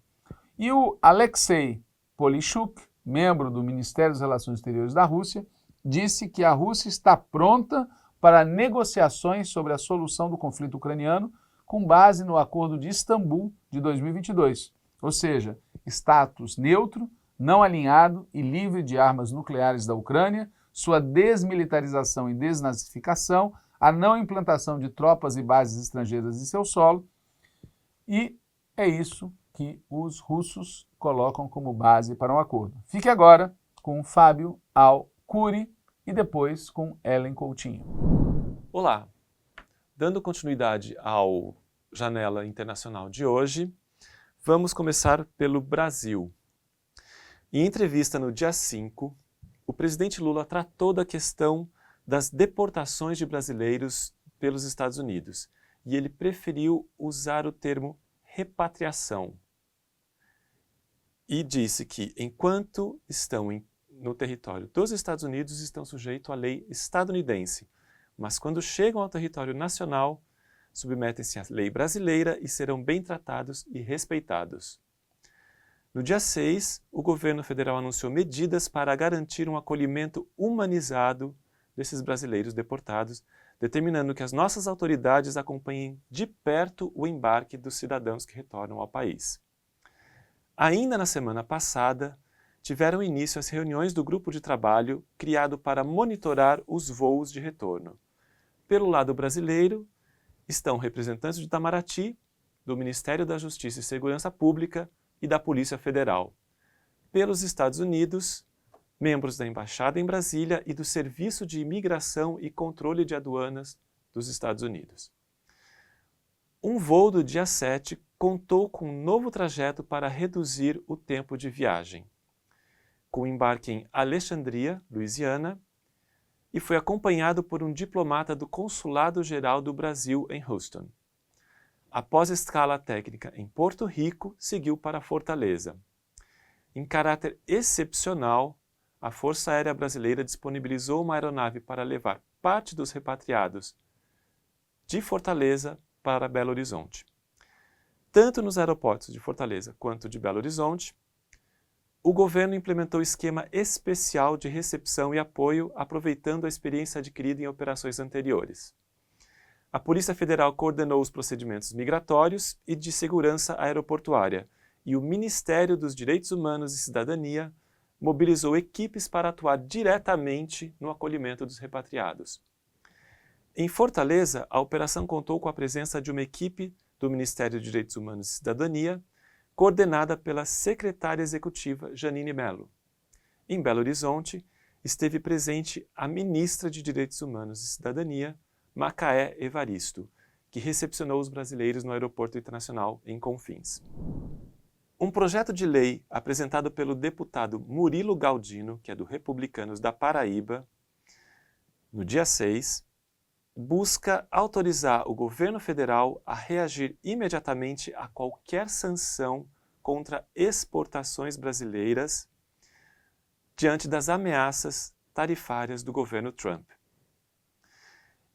E o Alexei Polishchuk, membro do Ministério das Relações Exteriores da Rússia, disse que a Rússia está pronta para negociações sobre a solução do conflito ucraniano com base no Acordo de Istambul de 2022, ou seja, status neutro, não alinhado e livre de armas nucleares da Ucrânia, sua desmilitarização e desnazificação, a não implantação de tropas e bases estrangeiras em seu solo, e é isso que os russos colocam como base para um acordo. Fique agora com Fábio Al-Curi e depois com Ellen Coutinho. Olá! Dando continuidade ao Janela Internacional de hoje, vamos começar pelo Brasil. Em entrevista no dia 5, o presidente Lula tratou da questão das deportações de brasileiros pelos Estados Unidos e ele preferiu usar o termo repatriação e disse que, enquanto estão no território dos Estados Unidos, estão sujeitos à lei estadunidense, mas quando chegam ao território nacional, submetem-se à lei brasileira e serão bem tratados e respeitados. No dia 6, o governo federal anunciou medidas para garantir um acolhimento humanizado desses brasileiros deportados, determinando que as nossas autoridades acompanhem de perto o embarque dos cidadãos que retornam ao país. Ainda na semana passada, tiveram início as reuniões do grupo de trabalho criado para monitorar os voos de retorno. Pelo lado brasileiro, estão representantes de Itamaraty, do Ministério da Justiça e Segurança Pública e da Polícia Federal. Pelos Estados Unidos, membros da Embaixada em Brasília e do Serviço de Imigração e Controle de Aduanas dos Estados Unidos. Um voo do dia 7 contou com um novo trajeto para reduzir o tempo de viagem, com embarque em Alexandria, Louisiana, e foi acompanhado por um diplomata do Consulado Geral do Brasil em Houston. Após escala técnica em Porto Rico, seguiu para Fortaleza. Em caráter excepcional, a Força Aérea Brasileira disponibilizou uma aeronave para levar parte dos repatriados de Fortaleza para Belo Horizonte. Tanto nos aeroportos de Fortaleza quanto de Belo Horizonte, o governo implementou esquema especial de recepção e apoio, aproveitando a experiência adquirida em operações anteriores. A Polícia Federal coordenou os procedimentos migratórios e de segurança aeroportuária, e o Ministério dos Direitos Humanos e Cidadania mobilizou equipes para atuar diretamente no acolhimento dos repatriados. Em Fortaleza, a operação contou com a presença de uma equipe do Ministério de Direitos Humanos e Cidadania, coordenada pela secretária executiva Janine Mello. Em Belo Horizonte, esteve presente a ministra de Direitos Humanos e Cidadania, Macaé Evaristo, que recepcionou os brasileiros no Aeroporto Internacional em Confins. Um projeto de lei apresentado pelo deputado Murilo Galdino, que é do Republicanos da Paraíba, no dia 6, busca autorizar o governo federal a reagir imediatamente a qualquer sanção contra exportações brasileiras diante das ameaças tarifárias do governo Trump.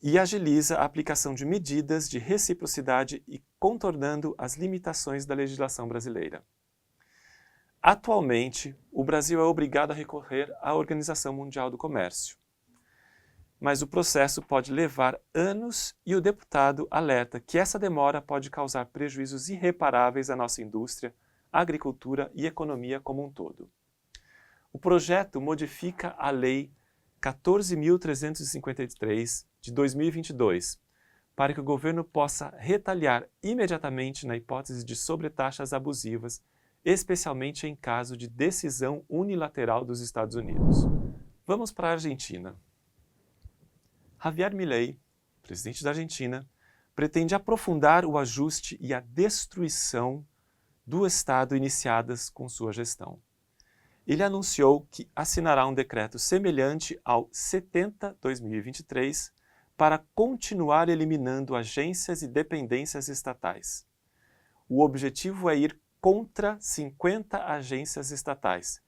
E agiliza a aplicação de medidas de reciprocidade e contornando as limitações da legislação brasileira. Atualmente, o Brasil é obrigado a recorrer à Organização Mundial do Comércio. Mas o processo pode levar anos e o deputado alerta que essa demora pode causar prejuízos irreparáveis à nossa indústria, agricultura e economia como um todo. O projeto modifica a Lei 14.353 de 2022 para que o governo possa retaliar imediatamente na hipótese de sobretaxas abusivas, especialmente em caso de decisão unilateral dos Estados Unidos. Vamos para a Argentina. Javier Milei, presidente da Argentina, pretende aprofundar o ajuste e a destruição do Estado iniciadas com sua gestão. Ele anunciou que assinará um decreto semelhante ao 70/2023 para continuar eliminando agências e dependências estatais. O objetivo é ir contra 50 agências estatais,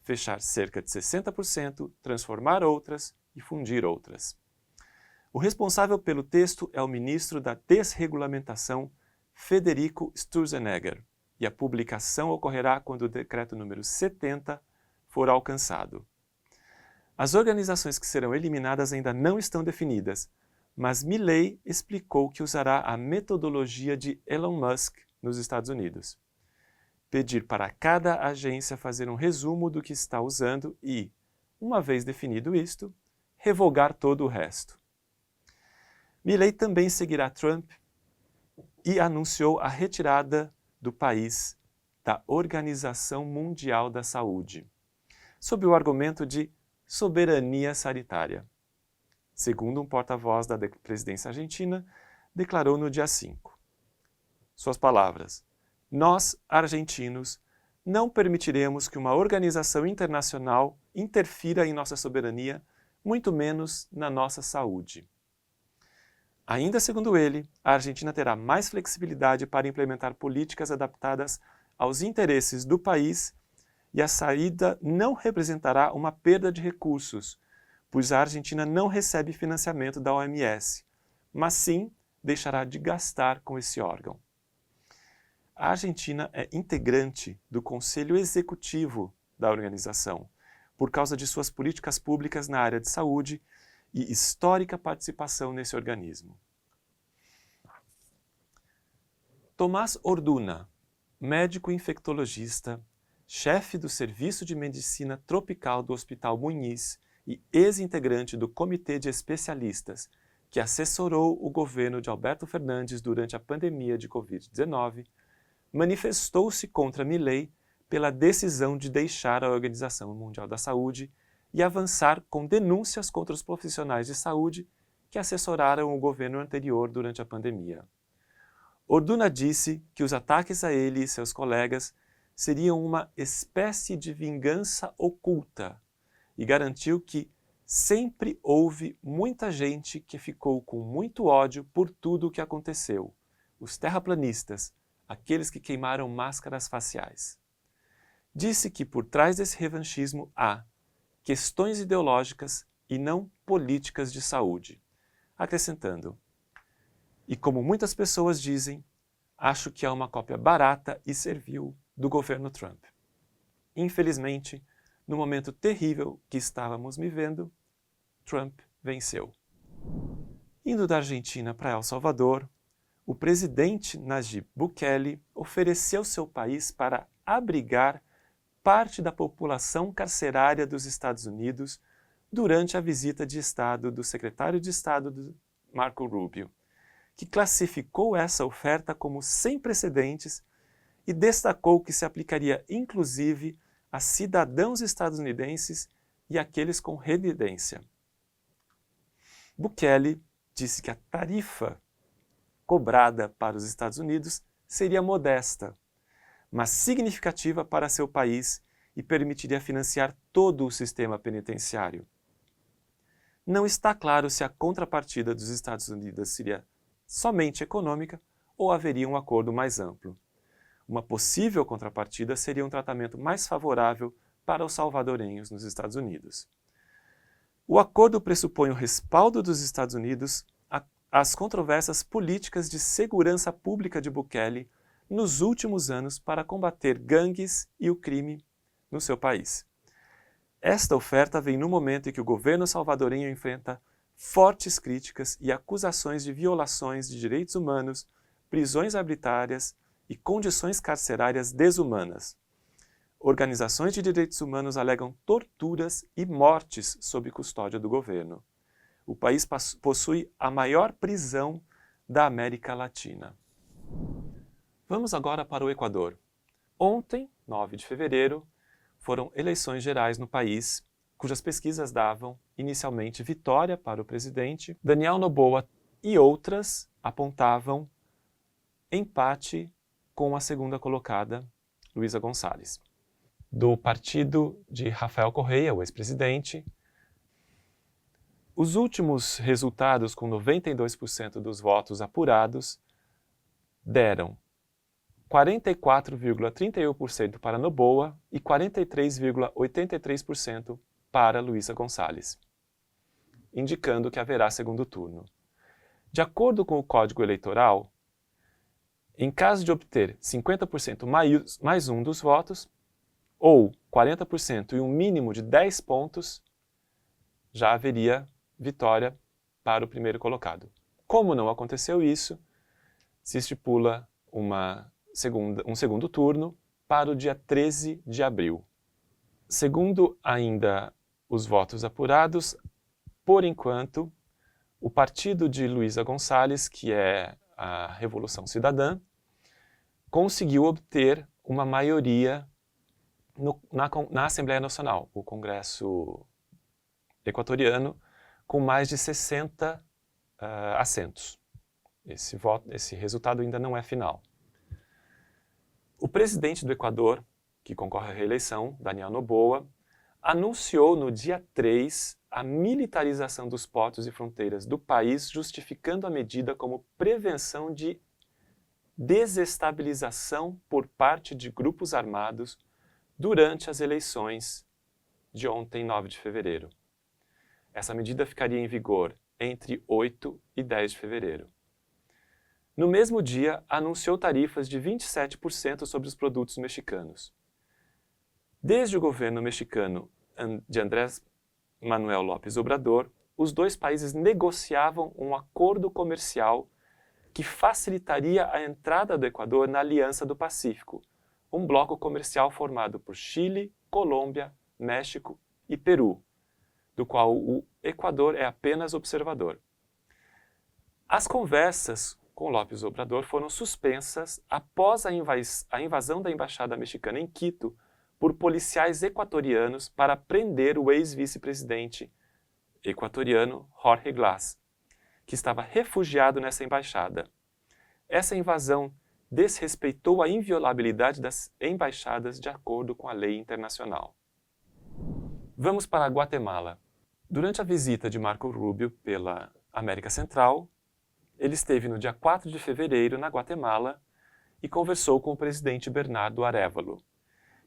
fechar cerca de 60%, transformar outras e fundir outras. O responsável pelo texto é o ministro da Desregulamentação, Federico Sturzenegger, e a publicação ocorrerá quando o decreto número 70 for alcançado. As organizações que serão eliminadas ainda não estão definidas, mas Milei explicou que usará a metodologia de Elon Musk nos Estados Unidos. Pedir para cada agência fazer um resumo do que está usando e, uma vez definido isto, revogar todo o resto. Milei também seguirá Trump e anunciou a retirada do país da Organização Mundial da Saúde, sob o argumento de soberania sanitária. Segundo um porta-voz da presidência argentina, declarou no dia 5. Suas palavras: "Nós, argentinos, não permitiremos que uma organização internacional interfira em nossa soberania, muito menos na nossa saúde." Ainda segundo ele, a Argentina terá mais flexibilidade para implementar políticas adaptadas aos interesses do país e a saída não representará uma perda de recursos, pois a Argentina não recebe financiamento da OMS, mas sim deixará de gastar com esse órgão. A Argentina é integrante do Conselho Executivo da organização, por causa de suas políticas públicas na área de saúde e histórica participação nesse organismo. Tomás Orduna, médico infectologista, chefe do Serviço de Medicina Tropical do Hospital Muniz e ex-integrante do Comitê de Especialistas, que assessorou o governo de Alberto Fernandes durante a pandemia de Covid-19, manifestou-se contra Milei pela decisão de deixar a Organização Mundial da Saúde e avançar com denúncias contra os profissionais de saúde que assessoraram o governo anterior durante a pandemia. Orduna disse que os ataques a ele e seus colegas seriam uma espécie de vingança oculta e garantiu que sempre houve muita gente que ficou com muito ódio por tudo o que aconteceu, os terraplanistas, aqueles que queimaram máscaras faciais. Disse que por trás desse revanchismo há questões ideológicas e não políticas de saúde, acrescentando: "E como muitas pessoas dizem, acho que é uma cópia barata e servil do governo Trump." Infelizmente, no momento terrível que estávamos vivendo, Trump venceu. Indo da Argentina para El Salvador, o presidente Nayib Bukele ofereceu seu país para abrigar parte da população carcerária dos Estados Unidos durante a visita de Estado do secretário de Estado Marco Rubio, que classificou essa oferta como sem precedentes e destacou que se aplicaria inclusive a cidadãos estadunidenses e aqueles com residência. Bukele disse que a tarifa cobrada para os Estados Unidos seria modesta, mas significativa para seu país e permitiria financiar todo o sistema penitenciário. Não está claro se a contrapartida dos Estados Unidos seria somente econômica ou haveria um acordo mais amplo. Uma possível contrapartida seria um tratamento mais favorável para os salvadorenhos nos Estados Unidos. O acordo pressupõe o respaldo dos Estados Unidos às controvérsias políticas de segurança pública de Bukele nos últimos anos para combater gangues e o crime no seu país. Esta oferta vem no momento em que o governo salvadorenho enfrenta fortes críticas e acusações de violações de direitos humanos, prisões arbitrárias e condições carcerárias desumanas. Organizações de direitos humanos alegam torturas e mortes sob custódia do governo. O país possui a maior prisão da América Latina. Vamos agora para o Equador. Ontem, 9 de fevereiro, foram eleições gerais no país, cujas pesquisas davam, inicialmente, vitória para o presidente. Daniel Noboa e outras apontavam empate com a segunda colocada, Luisa Gonçalves. Do partido de Rafael Correa, o ex-presidente, os últimos resultados, com 92% dos votos apurados, deram 44,31% para Noboa e 43,83% para Luisa Gonçalves, indicando que haverá segundo turno. De acordo com o Código Eleitoral, em caso de obter 50% mais um dos votos, ou 40% e um mínimo de 10 pontos, já haveria vitória para o primeiro colocado. Como não aconteceu isso, se estipula um segundo turno para o dia 13 de abril. Segundo ainda os votos apurados, por enquanto, o partido de Luisa Gonçalves, que é a Revolução Cidadã, conseguiu obter uma maioria na Assembleia Nacional, o Congresso equatoriano, com mais de 60 assentos. Esse resultado ainda não é final. O presidente do Equador, que concorre à reeleição, Daniel Noboa, anunciou no dia 3 a militarização dos portos e fronteiras do país, justificando a medida como prevenção de desestabilização por parte de grupos armados durante as eleições de ontem, 9 de fevereiro. Essa medida ficaria em vigor entre 8 e 10 de fevereiro. No mesmo dia, anunciou tarifas de 27% sobre os produtos mexicanos. Desde o governo mexicano de Andrés Manuel López Obrador, os dois países negociavam um acordo comercial que facilitaria a entrada do Equador na Aliança do Pacífico, um bloco comercial formado por Chile, Colômbia, México e Peru, do qual o Equador é apenas observador. As conversas com López Obrador foram suspensas após a invasão da embaixada mexicana em Quito por policiais equatorianos para prender o ex-vice-presidente equatoriano Jorge Glass, que estava refugiado nessa embaixada. Essa invasão desrespeitou a inviolabilidade das embaixadas de acordo com a lei internacional. Vamos para Guatemala. Durante a visita de Marco Rubio pela América Central, ele esteve no dia 4 de fevereiro na Guatemala e conversou com o presidente Bernardo Arévalo,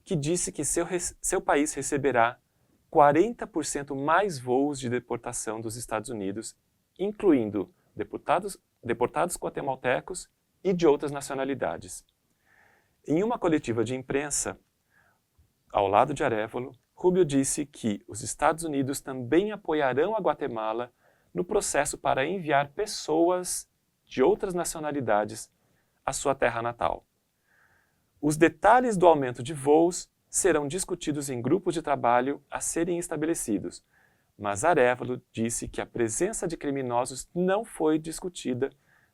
que disse que seu país receberá 40% mais voos de deportação dos Estados Unidos, incluindo deportados guatemaltecos e de outras nacionalidades. Em uma coletiva de imprensa, ao lado de Arévalo, Rubio disse que os Estados Unidos também apoiarão a Guatemala no processo para enviar pessoas de outras nacionalidades à sua terra natal. Os detalhes do aumento de voos serão discutidos em grupos de trabalho a serem estabelecidos, mas Arévalo disse que a presença de criminosos não foi discutida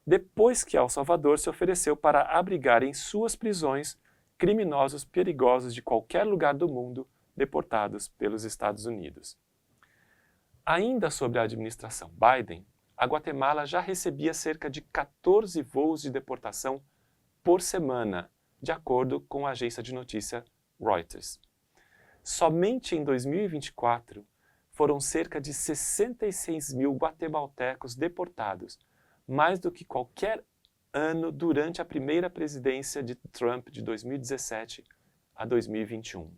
depois que El Salvador se ofereceu para abrigar em suas prisões criminosos perigosos de qualquer lugar do mundo deportados pelos Estados Unidos. Ainda sob a administração Biden, a Guatemala já recebia cerca de 14 voos de deportação por semana, de acordo com a agência de notícia Reuters. Somente em 2024, foram cerca de 66 mil guatemaltecos deportados, mais do que qualquer ano durante a primeira presidência de Trump de 2017 a 2021.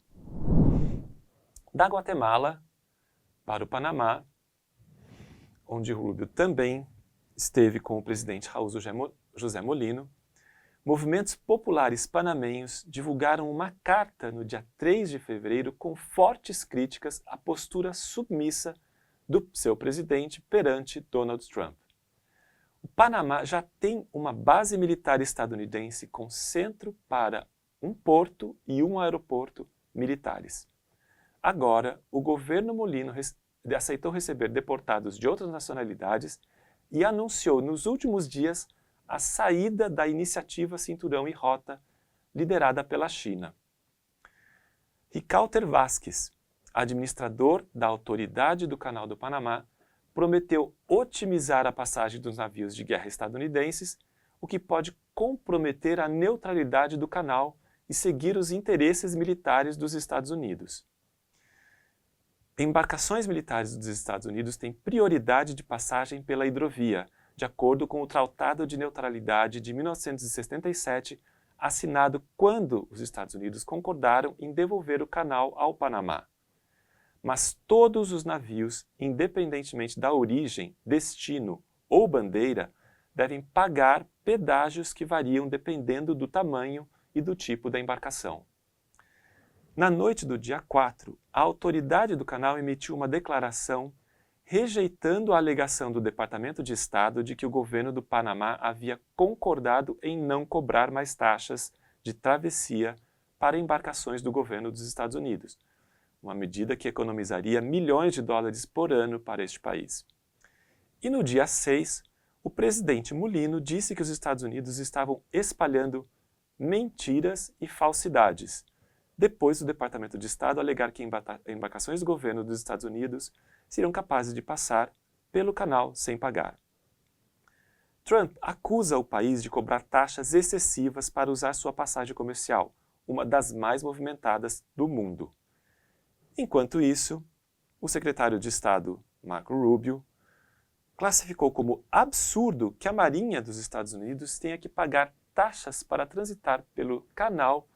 Da Guatemala para o Panamá, onde Rubio também esteve com o presidente Raul José Molino, movimentos populares panamenhos divulgaram uma carta no dia 3 de fevereiro com fortes críticas à postura submissa do seu presidente perante Donald Trump. O Panamá já tem uma base militar estadunidense com centro para um porto e um aeroporto militares. Agora, o governo Molino aceitou receber deportados de outras nacionalidades e anunciou nos últimos dias a saída da iniciativa Cinturão e Rota, liderada pela China. Ricalter Vázquez, administrador da Autoridade do Canal do Panamá, prometeu otimizar a passagem dos navios de guerra estadunidenses, o que pode comprometer a neutralidade do canal e seguir os interesses militares dos Estados Unidos. Embarcações militares dos Estados Unidos têm prioridade de passagem pela hidrovia, de acordo com o Tratado de Neutralidade de 1977, assinado quando os Estados Unidos concordaram em devolver o canal ao Panamá. Mas todos os navios, independentemente da origem, destino ou bandeira, devem pagar pedágios que variam dependendo do tamanho e do tipo da embarcação. Na noite do dia 4, a autoridade do canal emitiu uma declaração rejeitando a alegação do Departamento de Estado de que o governo do Panamá havia concordado em não cobrar mais taxas de travessia para embarcações do governo dos Estados Unidos, uma medida que economizaria milhões de dólares por ano para este país. E no dia 6, o presidente Molino disse que os Estados Unidos estavam espalhando mentiras e falsidades, depois do Departamento de Estado alegar que embarcações do governo dos Estados Unidos seriam capazes de passar pelo canal sem pagar. Trump acusa o país de cobrar taxas excessivas para usar sua passagem comercial, uma das mais movimentadas do mundo. Enquanto isso, o secretário de Estado, Marco Rubio, classificou como absurdo que a Marinha dos Estados Unidos tenha que pagar taxas para transitar pelo canal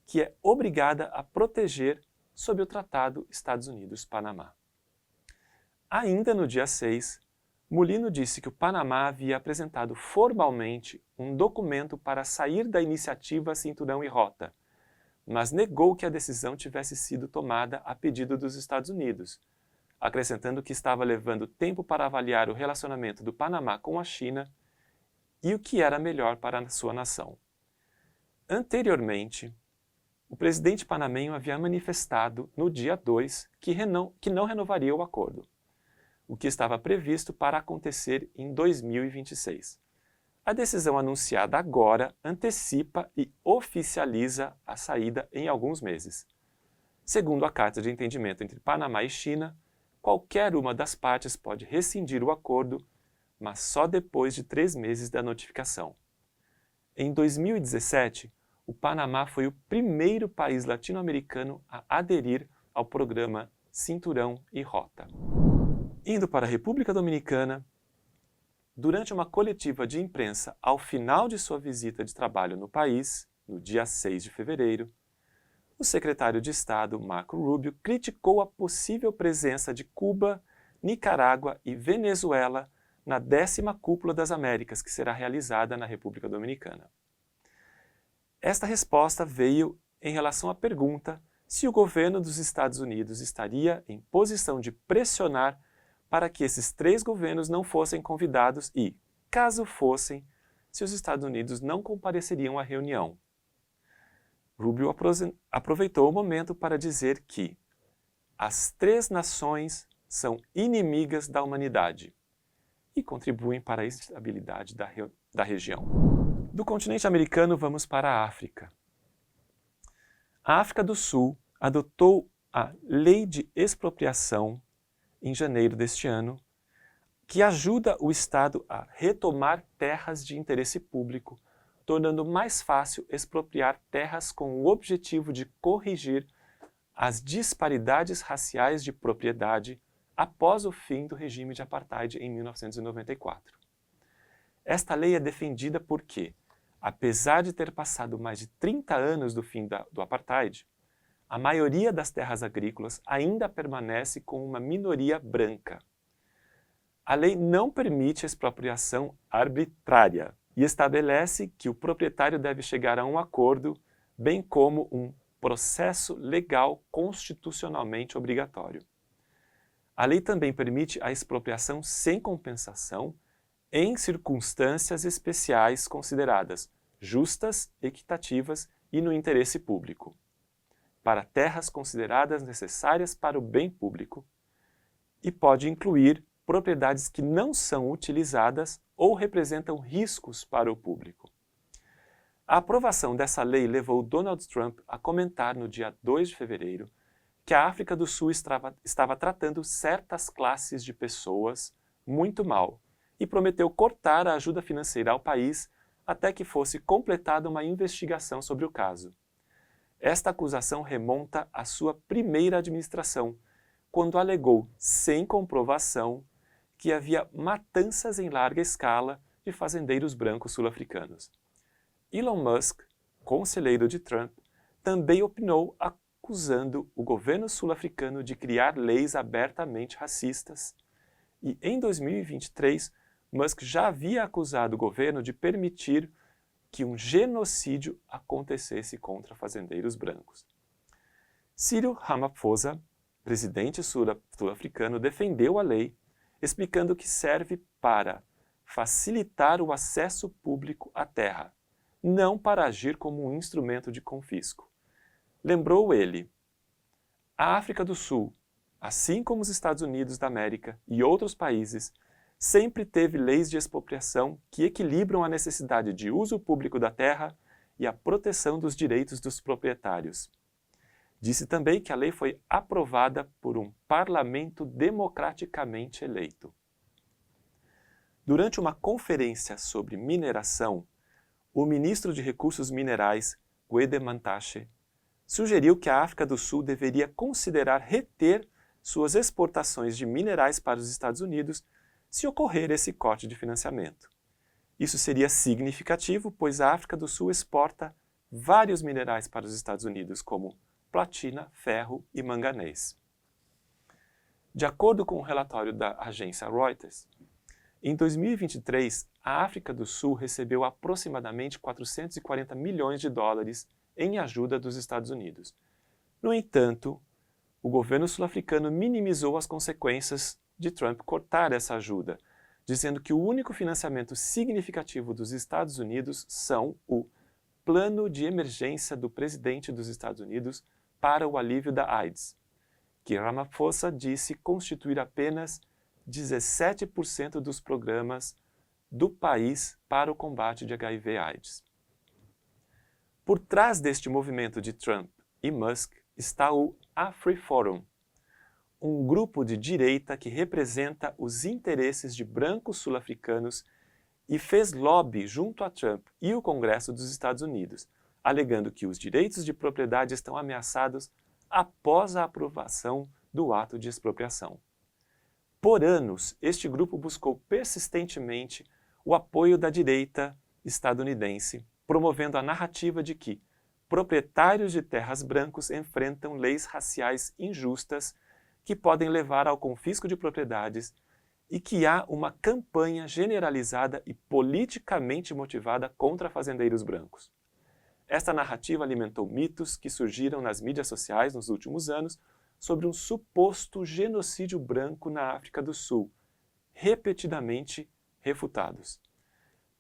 que é obrigada a proteger sob o Tratado Estados Unidos-Panamá. Ainda no dia 6, Molino disse que o Panamá havia apresentado formalmente um documento para sair da iniciativa Cinturão e Rota, mas negou que a decisão tivesse sido tomada a pedido dos Estados Unidos, acrescentando que estava levando tempo para avaliar o relacionamento do Panamá com a China e o que era melhor para a sua nação. Anteriormente, o presidente panamenho havia manifestado no dia 2 que não renovaria o acordo, o que estava previsto para acontecer em 2026. A decisão anunciada agora antecipa e oficializa a saída em alguns meses. Segundo a Carta de Entendimento entre Panamá e China, qualquer uma das partes pode rescindir o acordo, mas só depois de 3 meses da notificação. Em 2017, o Panamá foi o primeiro país latino-americano a aderir ao programa Cinturão e Rota. Indo para a República Dominicana, durante uma coletiva de imprensa ao final de sua visita de trabalho no país, no dia 6 de fevereiro, o secretário de Estado, Marco Rubio, criticou a possível presença de Cuba, Nicarágua e Venezuela na 10ª Cúpula das Américas, que será realizada na República Dominicana. Esta resposta veio em relação à pergunta se o governo dos Estados Unidos estaria em posição de pressionar para que esses 3 governos não fossem convidados e, caso fossem, se os Estados Unidos não compareceriam à reunião. Rubio aproveitou o momento para dizer que as 3 nações são inimigas da humanidade e contribuem para a estabilidade da região. Do continente americano, vamos para a África. A África do Sul adotou a Lei de Expropriação em janeiro deste ano, que ajuda o Estado a retomar terras de interesse público, tornando mais fácil expropriar terras com o objetivo de corrigir as disparidades raciais de propriedade após o fim do regime de apartheid em 1994. Esta lei é defendida porque, apesar de ter passado mais de 30 anos do fim do apartheid, a maioria das terras agrícolas ainda permanece com uma minoria branca. A lei não permite expropriação arbitrária e estabelece que o proprietário deve chegar a um acordo, bem como um processo legal constitucionalmente obrigatório. A lei também permite a expropriação sem compensação em circunstâncias especiais consideradas justas, equitativas e no interesse público, para terras consideradas necessárias para o bem público, e pode incluir propriedades que não são utilizadas ou representam riscos para o público. A aprovação dessa lei levou Donald Trump a comentar no dia 2 de fevereiro que a África do Sul estava tratando certas classes de pessoas muito mal e prometeu cortar a ajuda financeira ao país até que fosse completada uma investigação sobre o caso. Esta acusação remonta à sua primeira administração, quando alegou, sem comprovação, que havia matanças em larga escala de fazendeiros brancos sul-africanos. Elon Musk, conselheiro de Trump, também opinou acusando o governo sul-africano de criar leis abertamente racistas. E em 2023, Musk já havia acusado o governo de permitir que um genocídio acontecesse contra fazendeiros brancos. Cyril Ramaphosa, presidente sul-africano, defendeu a lei, explicando que serve para facilitar o acesso público à terra, não para agir como um instrumento de confisco. Lembrou ele: a África do Sul, assim como os Estados Unidos da América e outros países, sempre teve leis de expropriação que equilibram a necessidade de uso público da terra e a proteção dos direitos dos proprietários. Disse também que a lei foi aprovada por um parlamento democraticamente eleito. Durante uma conferência sobre mineração, o ministro de Recursos Minerais, Gwede Mantashe, sugeriu que a África do Sul deveria considerar reter suas exportações de minerais para os Estados Unidos se ocorrer esse corte de financiamento. Isso seria significativo, pois a África do Sul exporta vários minerais para os Estados Unidos, como platina, ferro e manganês. De acordo com o relatório da agência Reuters, em 2023, a África do Sul recebeu aproximadamente 440 milhões de dólares em ajuda dos Estados Unidos. No entanto, o governo sul-africano minimizou as consequências de Trump cortar essa ajuda, dizendo que o único financiamento significativo dos Estados Unidos são o Plano de Emergência do Presidente dos Estados Unidos para o alívio da AIDS, que Ramaphosa disse constituir apenas 17% dos programas do país para o combate de HIV/AIDS. Por trás deste movimento de Trump e Musk está o AfriForum, um grupo de direita que representa os interesses de brancos sul-africanos e fez lobby junto a Trump e o Congresso dos Estados Unidos, alegando que os direitos de propriedade estão ameaçados após a aprovação do ato de expropriação. Por anos, este grupo buscou persistentemente o apoio da direita estadunidense, promovendo a narrativa de que proprietários de terras brancos enfrentam leis raciais injustas que podem levar ao confisco de propriedades e que há uma campanha generalizada e politicamente motivada contra fazendeiros brancos. Esta narrativa alimentou mitos que surgiram nas mídias sociais nos últimos anos sobre um suposto genocídio branco na África do Sul, repetidamente refutados.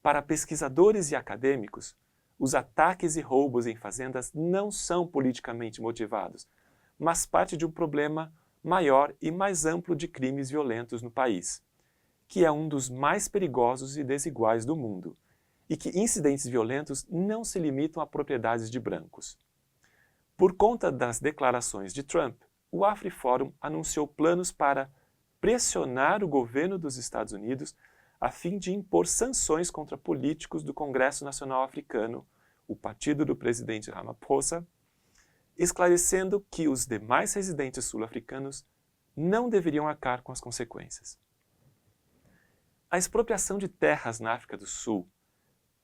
Para pesquisadores e acadêmicos, os ataques e roubos em fazendas não são politicamente motivados, mas parte de um problema maior e mais amplo de crimes violentos no país, que é um dos mais perigosos e desiguais do mundo, e que incidentes violentos não se limitam a propriedades de brancos. Por conta das declarações de Trump, o AfriForum anunciou planos para pressionar o governo dos Estados Unidos a fim de impor sanções contra políticos do Congresso Nacional Africano, o partido do presidente Ramaphosa, esclarecendo que os demais residentes sul-africanos não deveriam arcar com as consequências. A expropriação de terras na África do Sul,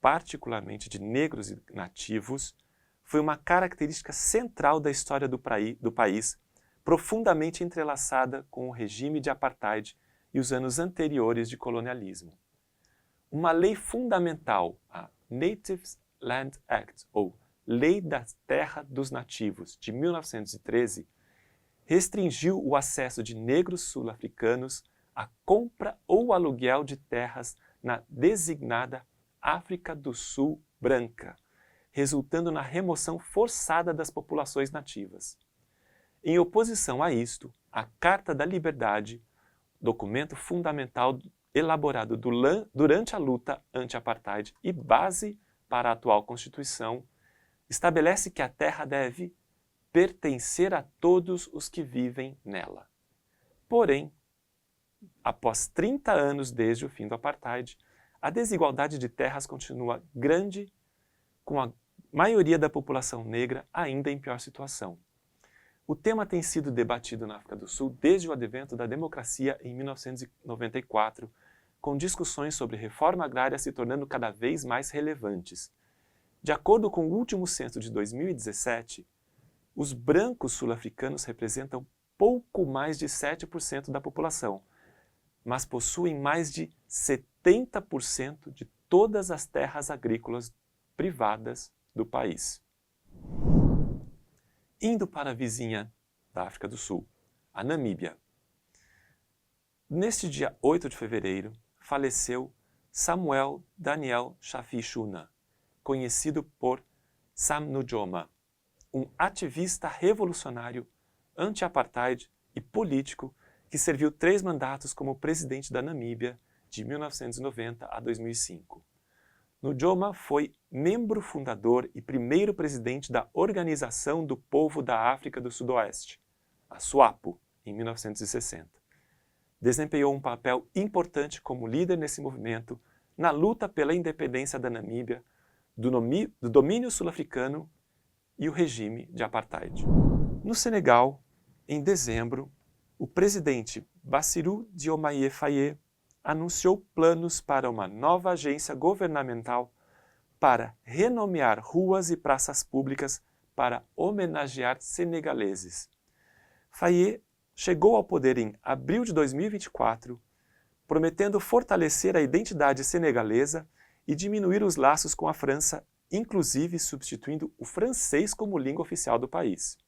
particularmente de negros e nativos, foi uma característica central da história do país, profundamente entrelaçada com o regime de apartheid e os anos anteriores de colonialismo. Uma lei fundamental, a Natives Land Act, ou Lei da Terra dos Nativos, de 1913, restringiu o acesso de negros sul-africanos à compra ou aluguel de terras na designada África do Sul branca, resultando na remoção forçada das populações nativas. Em oposição a isto, a Carta da Liberdade, documento fundamental elaborado durante a luta anti-apartheid e base para a atual Constituição, estabelece que a terra deve pertencer a todos os que vivem nela. Porém, após 30 anos desde o fim do apartheid, a desigualdade de terras continua grande, com a maioria da população negra ainda em pior situação. O tema tem sido debatido na África do Sul desde o advento da democracia em 1994, com discussões sobre reforma agrária se tornando cada vez mais relevantes. De acordo com o último censo de 2017, os brancos sul-africanos representam pouco mais de 7% da população, mas possuem mais de 70% de todas as terras agrícolas privadas do país. Indo para a vizinha da África do Sul, a Namíbia. Neste dia 8 de fevereiro, faleceu Samuel Daniel Shafishuna, conhecido por Sam Nujoma, um ativista revolucionário, anti-apartheid e político que serviu 3 mandatos como presidente da Namíbia de 1990 a 2005. Nujoma foi membro fundador e primeiro presidente da Organização do Povo da África do Sudoeste, a SWAPO, em 1960. Desempenhou um papel importante como líder nesse movimento na luta pela independência da Namíbia, do domínio sul-africano e o regime de apartheid. No Senegal, em dezembro, o presidente Bassirou Diomaye Faye anunciou planos para uma nova agência governamental para renomear ruas e praças públicas para homenagear senegaleses. Faye chegou ao poder em abril de 2024, prometendo fortalecer a identidade senegalesa e diminuir os laços com a França, inclusive substituindo o francês como língua oficial do país.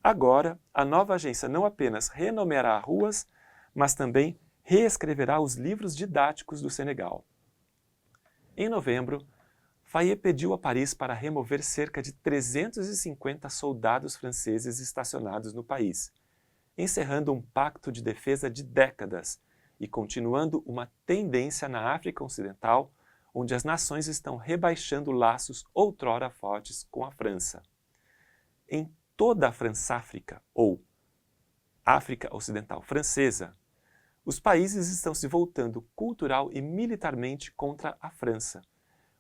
Agora, a nova agência não apenas renomeará ruas, mas também reescreverá os livros didáticos do Senegal. Em novembro, Faye pediu a Paris para remover cerca de 350 soldados franceses estacionados no país, encerrando um pacto de defesa de décadas e continuando uma tendência na África Ocidental, onde as nações estão rebaixando laços outrora fortes com a França. Em toda a França-África, ou África Ocidental Francesa, os países estão se voltando cultural e militarmente contra a França.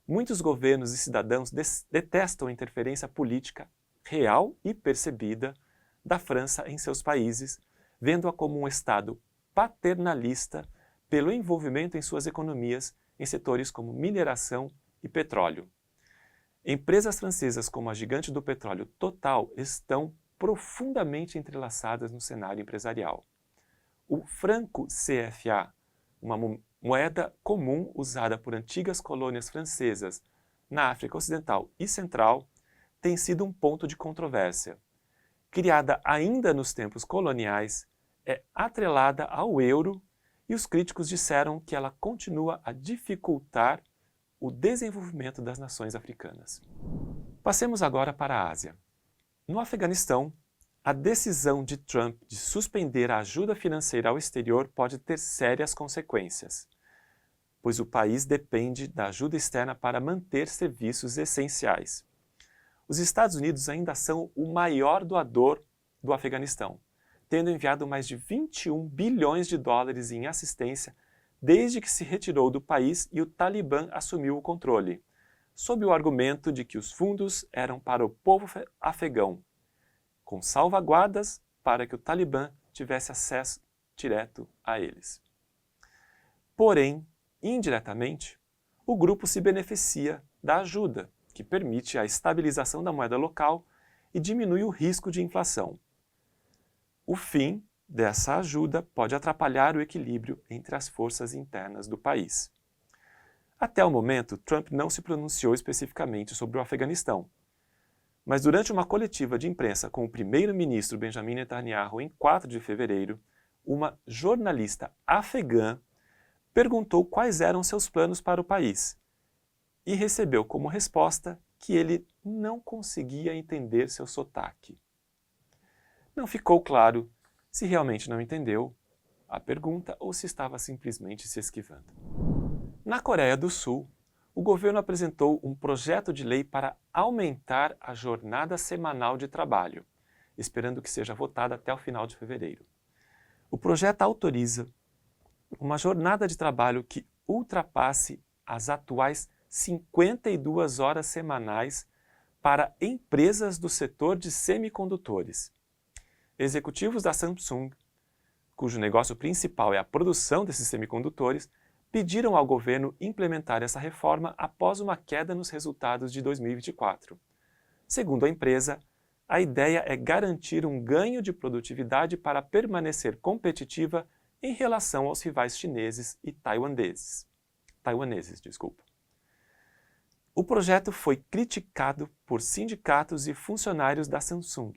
Muitos governos e cidadãos detestam a interferência política real e percebida da França em seus países, vendo-a como um Estado paternalista pelo envolvimento em suas economias em setores como mineração e petróleo. Empresas francesas como a gigante do petróleo Total estão profundamente entrelaçadas no cenário empresarial. O franco CFA, uma moeda comum usada por antigas colônias francesas na África Ocidental e Central, tem sido um ponto de controvérsia. Criada ainda nos tempos coloniais, é atrelada ao euro e os críticos disseram que ela continua a dificultar o desenvolvimento das nações africanas. Passemos agora para a Ásia. No Afeganistão, A decisão de Trump de suspender a ajuda financeira ao exterior pode ter sérias consequências, pois o país depende da ajuda externa para manter serviços essenciais. Os Estados Unidos ainda são o maior doador do Afeganistão, tendo enviado mais de 21 bilhões de dólares em assistência desde que se retirou do país e o Talibã assumiu o controle, sob o argumento de que os fundos eram para o povo afegão, com salvaguardas para que o Talibã tivesse acesso direto a eles. Porém, indiretamente, o grupo se beneficia da ajuda, que permite a estabilização da moeda local e diminui o risco de inflação. O fim dessa ajuda pode atrapalhar o equilíbrio entre as forças internas do país. Até o momento, Trump não se pronunciou especificamente sobre o Afeganistão, mas durante uma coletiva de imprensa com o primeiro-ministro Benjamin Netanyahu em 4 de fevereiro, uma jornalista afegã perguntou quais eram seus planos para o país e recebeu como resposta que ele não conseguia entender seu sotaque. Não ficou claro se realmente não entendeu a pergunta ou se estava simplesmente se esquivando. Na Coreia do Sul, o governo apresentou um projeto de lei para aumentar a jornada semanal de trabalho, esperando que seja votada até o final de fevereiro. O projeto autoriza uma jornada de trabalho que ultrapasse as atuais 52 horas semanais para empresas do setor de semicondutores. Executivos da Samsung, cujo negócio principal é a produção desses semicondutores, pediram ao governo implementar essa reforma após uma queda nos resultados de 2024. Segundo a empresa, a ideia é garantir um ganho de produtividade para permanecer competitiva em relação aos rivais chineses e taiwaneses. O projeto foi criticado por sindicatos e funcionários da Samsung.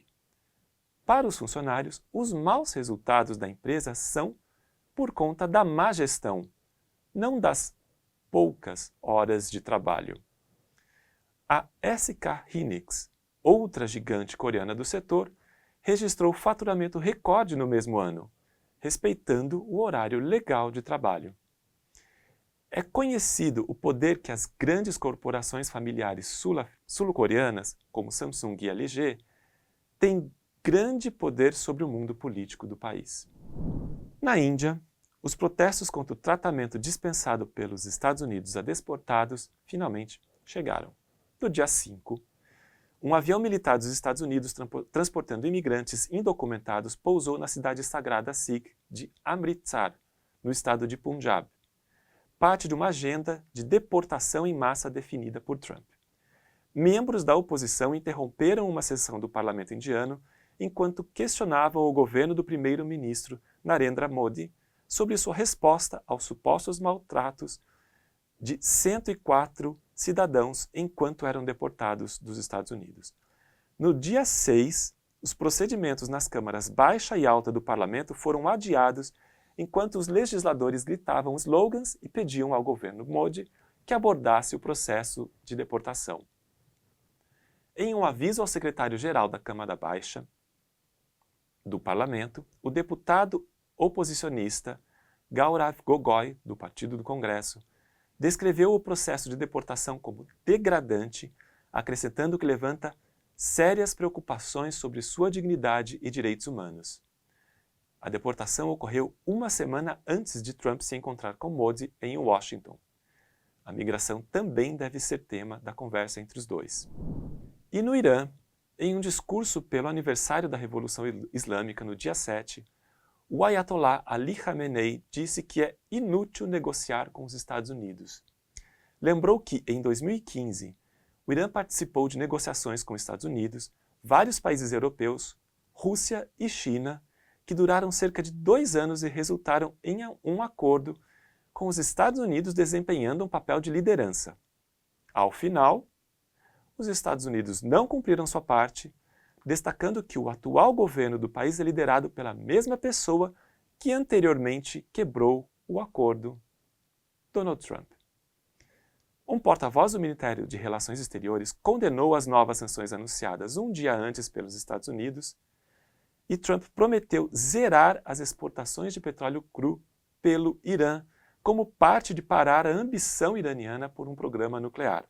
Para os funcionários, os maus resultados da empresa são por conta da má gestão, não das poucas horas de trabalho. A SK Hynix, outra gigante coreana do setor, registrou faturamento recorde no mesmo ano, respeitando o horário legal de trabalho. É conhecido o poder que as grandes corporações familiares sul-coreanas, como Samsung e LG, têm grande poder sobre o mundo político do país. Na Índia, os protestos contra o tratamento dispensado pelos Estados Unidos a deportados finalmente chegaram. No dia 5, um avião militar dos Estados Unidos transportando imigrantes indocumentados pousou na cidade sagrada Sikh de Amritsar, no estado de Punjab, parte de uma agenda de deportação em massa definida por Trump. Membros da oposição interromperam uma sessão do parlamento indiano enquanto questionavam o governo do primeiro-ministro Narendra Modi sobre sua resposta aos supostos maltratos de 104 cidadãos enquanto eram deportados dos Estados Unidos. No dia 6, os procedimentos nas câmaras baixa e alta do parlamento foram adiados enquanto os legisladores gritavam slogans e pediam ao governo Modi que abordasse o processo de deportação. Em um aviso ao secretário-geral da Câmara Baixa do parlamento, o deputado oposicionista Gaurav Gogoi, do Partido do Congresso, descreveu o processo de deportação como degradante, acrescentando que levanta sérias preocupações sobre sua dignidade e direitos humanos. A deportação ocorreu uma semana antes de Trump se encontrar com Modi em Washington. A migração também deve ser tema da conversa entre os dois. E no Irã, em um discurso pelo aniversário da Revolução Islâmica no dia 7, o Ayatollah Ali Khamenei disse que é inútil negociar com os Estados Unidos. Lembrou que, em 2015, o Irã participou de negociações com os Estados Unidos, vários países europeus, Rússia e China, que duraram cerca de 2 anos e resultaram em um acordo com os Estados Unidos desempenhando um papel de liderança. Ao final, os Estados Unidos não cumpriram sua parte, destacando que o atual governo do país é liderado pela mesma pessoa que anteriormente quebrou o acordo, Donald Trump. Um porta-voz do Ministério de Relações Exteriores condenou as novas sanções anunciadas um dia antes pelos Estados Unidos e Trump prometeu zerar as exportações de petróleo cru pelo Irã, como parte de parar a ambição iraniana por um programa nuclear.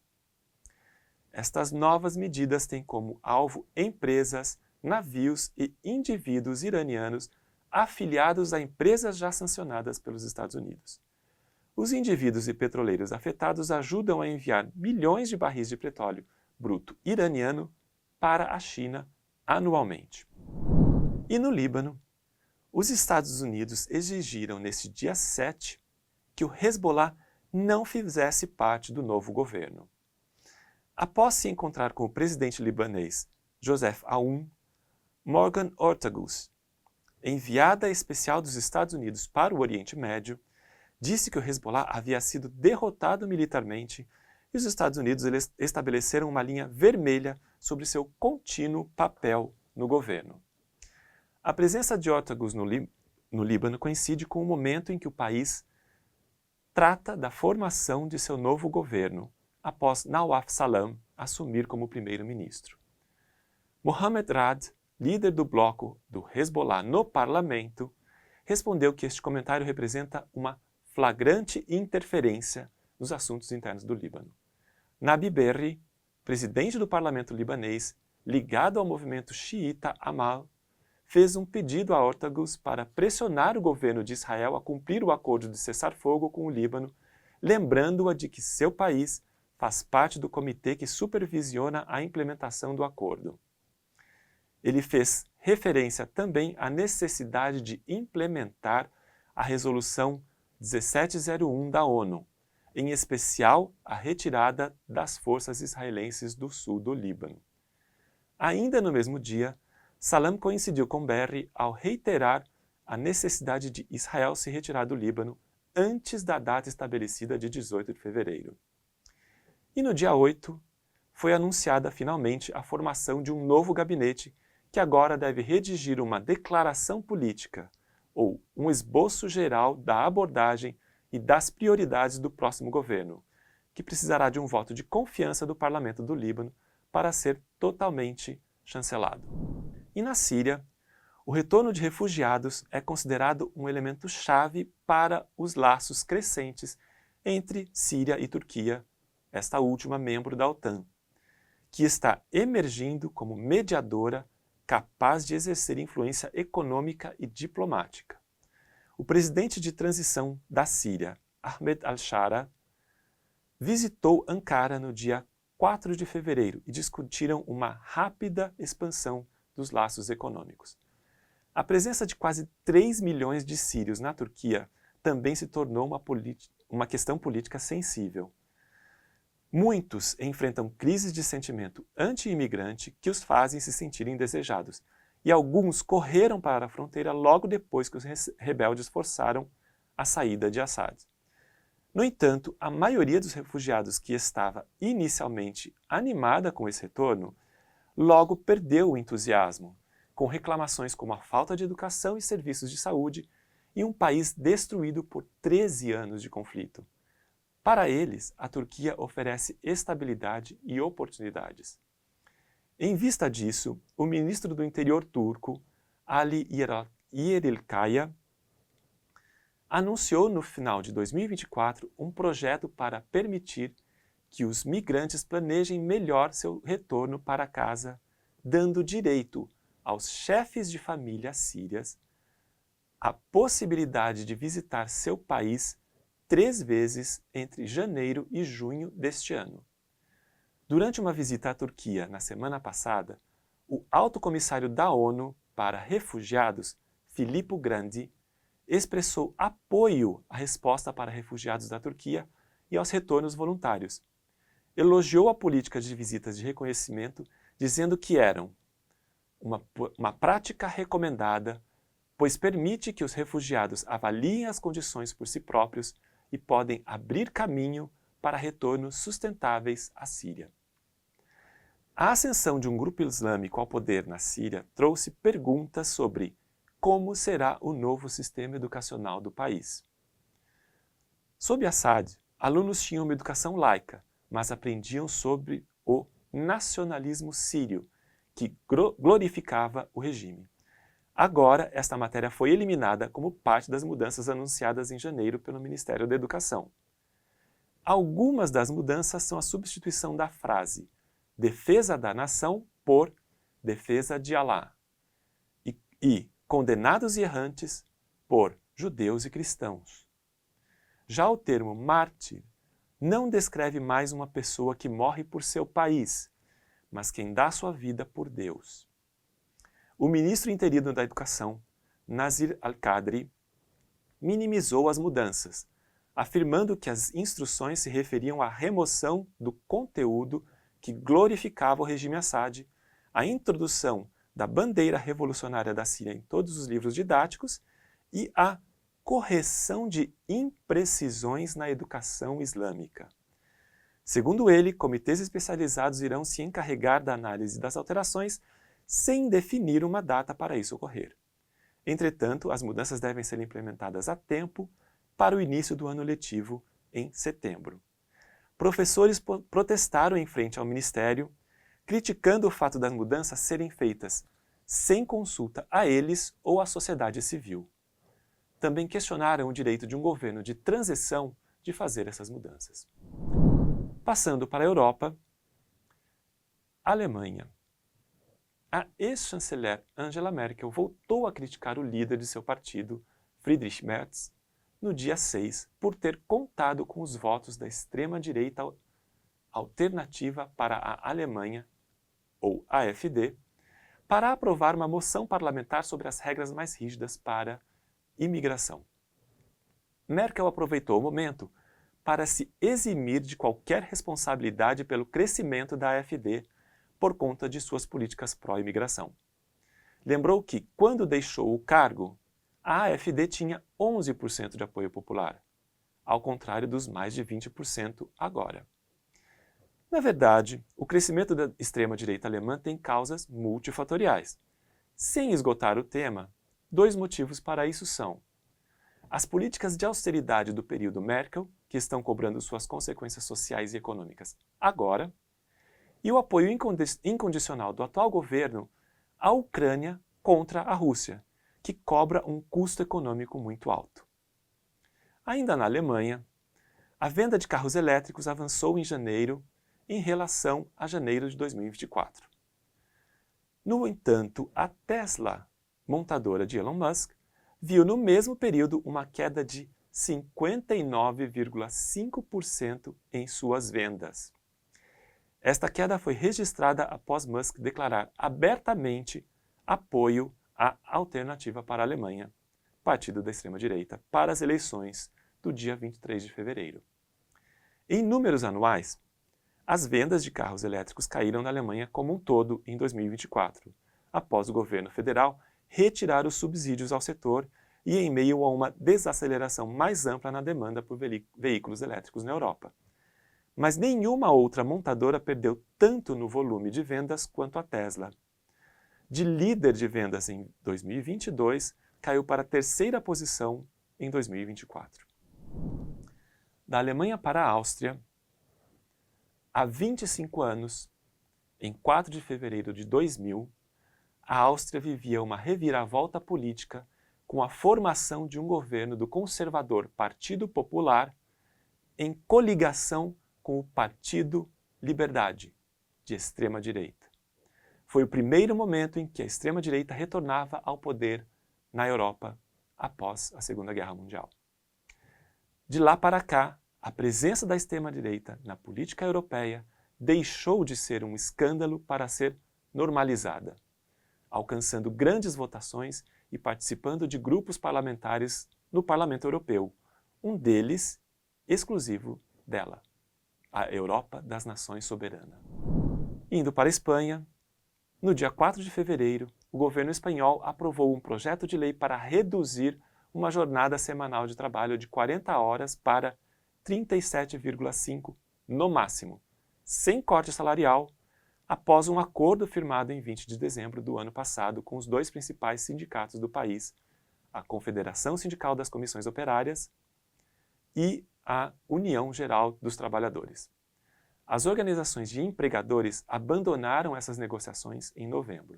Estas novas medidas têm como alvo empresas, navios e indivíduos iranianos afiliados a empresas já sancionadas pelos Estados Unidos. Os indivíduos e petroleiros afetados ajudam a enviar milhões de barris de petróleo bruto iraniano para a China anualmente. E no Líbano, os Estados Unidos exigiram neste dia 7 que o Hezbollah não fizesse parte do novo governo. Após se encontrar com o presidente libanês Joseph Aoun, Morgan Ortagus, enviada especial dos Estados Unidos para o Oriente Médio, disse que o Hezbollah havia sido derrotado militarmente e os Estados Unidos estabeleceram uma linha vermelha sobre seu contínuo papel no governo. A presença de Ortagus no Líbano coincide com o momento em que o país trata da formação de seu novo governo, após Nawaf Salam assumir como primeiro-ministro. Mohamed Rad, líder do bloco do Hezbollah no parlamento, respondeu que este comentário representa uma flagrante interferência nos assuntos internos do Líbano. Nabi Berri, presidente do parlamento libanês, ligado ao movimento xiita Amal, fez um pedido a Ortagus para pressionar o governo de Israel a cumprir o acordo de cessar-fogo com o Líbano, lembrando-a de que seu país faz parte do comitê que supervisiona a implementação do acordo. Ele fez referência também à necessidade de implementar a Resolução 1701 da ONU, em especial a retirada das forças israelenses do sul do Líbano. Ainda no mesmo dia, Salam coincidiu com Berri ao reiterar a necessidade de Israel se retirar do Líbano antes da data estabelecida de 18 de fevereiro. E no dia 8, foi anunciada finalmente a formação de um novo gabinete que agora deve redigir uma declaração política, ou um esboço geral da abordagem e das prioridades do próximo governo, que precisará de um voto de confiança do parlamento do Líbano para ser totalmente chancelado. E na Síria, o retorno de refugiados é considerado um elemento chave para os laços crescentes entre Síria e Turquia, esta última membro da OTAN, que está emergindo como mediadora capaz de exercer influência econômica e diplomática. O presidente de transição da Síria, Ahmed al-Shara, visitou Ankara no dia 4 de fevereiro e discutiram uma rápida expansão dos laços econômicos. A presença de quase 3 milhões de sírios na Turquia também se tornou uma questão política sensível. Muitos enfrentam crises de sentimento anti-imigrante que os fazem se sentirem indesejados, e alguns correram para a fronteira logo depois que os rebeldes forçaram a saída de Assad. No entanto, a maioria dos refugiados que estava inicialmente animada com esse retorno, logo perdeu o entusiasmo, com reclamações como a falta de educação e serviços de saúde e um país destruído por 13 anos de conflito. Para eles, a Turquia oferece estabilidade e oportunidades. Em vista disso, o ministro do Interior turco, Ali Yerilkaya, anunciou no final de 2024 um projeto para permitir que os migrantes planejem melhor seu retorno para casa, dando direito aos chefes de família sírias a possibilidade de visitar seu país 3 vezes entre janeiro e junho deste ano. Durante uma visita à Turquia na semana passada, o alto comissário da ONU para refugiados, Filippo Grandi, expressou apoio à resposta para refugiados da Turquia e aos retornos voluntários. Elogiou a política de visitas de reconhecimento, dizendo que eram uma prática recomendada, pois permite que os refugiados avaliem as condições por si próprios e podem abrir caminho para retornos sustentáveis à Síria. A ascensão de um grupo islâmico ao poder na Síria trouxe perguntas sobre como será o novo sistema educacional do país. Sob Assad, alunos tinham uma educação laica, mas aprendiam sobre o nacionalismo sírio, que glorificava o regime. Agora, esta matéria foi eliminada como parte das mudanças anunciadas em janeiro pelo Ministério da Educação. Algumas das mudanças são a substituição da frase defesa da nação por defesa de Alá e condenados e errantes por judeus e cristãos. Já o termo mártir não descreve mais uma pessoa que morre por seu país, mas quem dá sua vida por Deus. O ministro interino da Educação, Nazir Al-Qadri, minimizou as mudanças, afirmando que as instruções se referiam à remoção do conteúdo que glorificava o regime Assad, à introdução da bandeira revolucionária da Síria em todos os livros didáticos e à correção de imprecisões na educação islâmica. Segundo ele, comitês especializados irão se encarregar da análise das alterações sem definir uma data para isso ocorrer. Entretanto, as mudanças devem ser implementadas a tempo para o início do ano letivo em setembro. Professores protestaram em frente ao Ministério, criticando o fato das mudanças serem feitas sem consulta a eles ou à sociedade civil. Também questionaram o direito de um governo de transição de fazer essas mudanças. Passando para a Europa, Alemanha. A ex-chanceler Angela Merkel voltou a criticar o líder de seu partido, Friedrich Merz, no dia 6, por ter contado com os votos da extrema-direita Alternativa para a Alemanha, ou AfD, para aprovar uma moção parlamentar sobre as regras mais rígidas para imigração. Merkel aproveitou o momento para se eximir de qualquer responsabilidade pelo crescimento da AfD por conta de suas políticas pró-imigração. Lembrou que, quando deixou o cargo, a AfD tinha 11% de apoio popular, ao contrário dos mais de 20% agora. Na verdade, o crescimento da extrema-direita alemã tem causas multifatoriais. Sem esgotar o tema, 2 motivos para isso são as políticas de austeridade do período Merkel, que estão cobrando suas consequências sociais e econômicas agora, e o apoio incondicional do atual governo à Ucrânia contra a Rússia, que cobra um custo econômico muito alto. Ainda na Alemanha, a venda de carros elétricos avançou em janeiro em relação a janeiro de 2024. No entanto, a Tesla, montadora de Elon Musk, viu no mesmo período uma queda de 59,5% em suas vendas. Esta queda foi registrada após Musk declarar abertamente apoio à Alternativa para a Alemanha, partido da extrema-direita, para as eleições do dia 23 de fevereiro. Em números anuais, as vendas de carros elétricos caíram na Alemanha como um todo em 2024, após o governo federal retirar os subsídios ao setor e em meio a uma desaceleração mais ampla na demanda por veículos elétricos na Europa. Mas nenhuma outra montadora perdeu tanto no volume de vendas quanto a Tesla. De líder de vendas em 2022, caiu para a 3ª posição em 2024. Da Alemanha para a Áustria, há 25 anos, em 4 de fevereiro de 2000, a Áustria vivia uma reviravolta política com a formação de um governo do conservador Partido Popular em coligação com o Partido Liberdade, de extrema-direita. Foi o primeiro momento em que a extrema-direita retornava ao poder na Europa após a Segunda Guerra Mundial. De lá para cá, a presença da extrema-direita na política europeia deixou de ser um escândalo para ser normalizada, alcançando grandes votações e participando de grupos parlamentares no Parlamento Europeu, um deles exclusivo dela, a Europa das Nações Soberana. Indo para a Espanha, no dia 4 de fevereiro, o governo espanhol aprovou um projeto de lei para reduzir uma jornada semanal de trabalho de 40 horas para 37,5 no máximo, sem corte salarial, após um acordo firmado em 20 de dezembro do ano passado com os 2 principais sindicatos do país, a Confederação Sindical das Comissões Operárias e a União Geral dos Trabalhadores. As organizações de empregadores abandonaram essas negociações em novembro.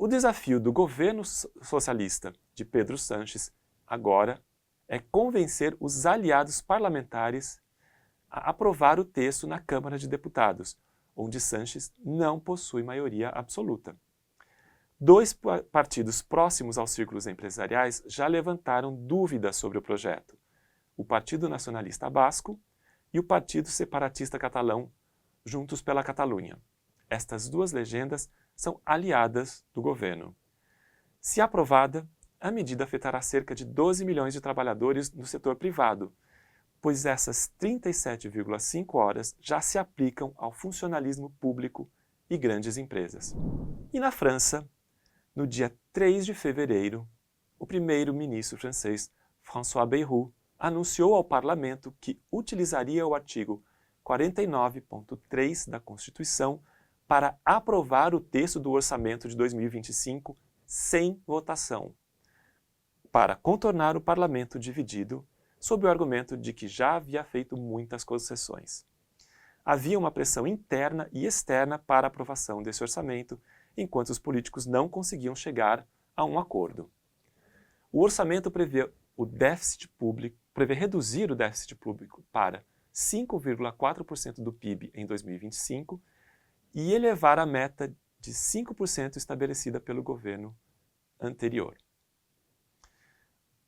O desafio do governo socialista de Pedro Sánchez agora é convencer os aliados parlamentares a aprovar o texto na Câmara de Deputados, onde Sánchez não possui maioria absoluta. Dois partidos próximos aos círculos empresariais já levantaram dúvidas sobre o projeto: o Partido Nacionalista Basco e o Partido Separatista Catalão, Juntos pela Catalunha. Estas duas legendas são aliadas do governo. Se aprovada, a medida afetará cerca de 12 milhões de trabalhadores no setor privado, pois essas 37,5 horas já se aplicam ao funcionalismo público e grandes empresas. E na França, no dia 3 de fevereiro, o primeiro-ministro francês François Bayrou anunciou ao parlamento que utilizaria o artigo 49.3 da Constituição para aprovar o texto do orçamento de 2025 sem votação, para contornar o parlamento dividido, sob o argumento de que já havia feito muitas concessões. Havia uma pressão interna e externa para a aprovação desse orçamento, enquanto os políticos não conseguiam chegar a um acordo. O orçamento prevê reduzir o déficit público para 5,4% do PIB em 2025 e elevar a meta de 5% estabelecida pelo governo anterior.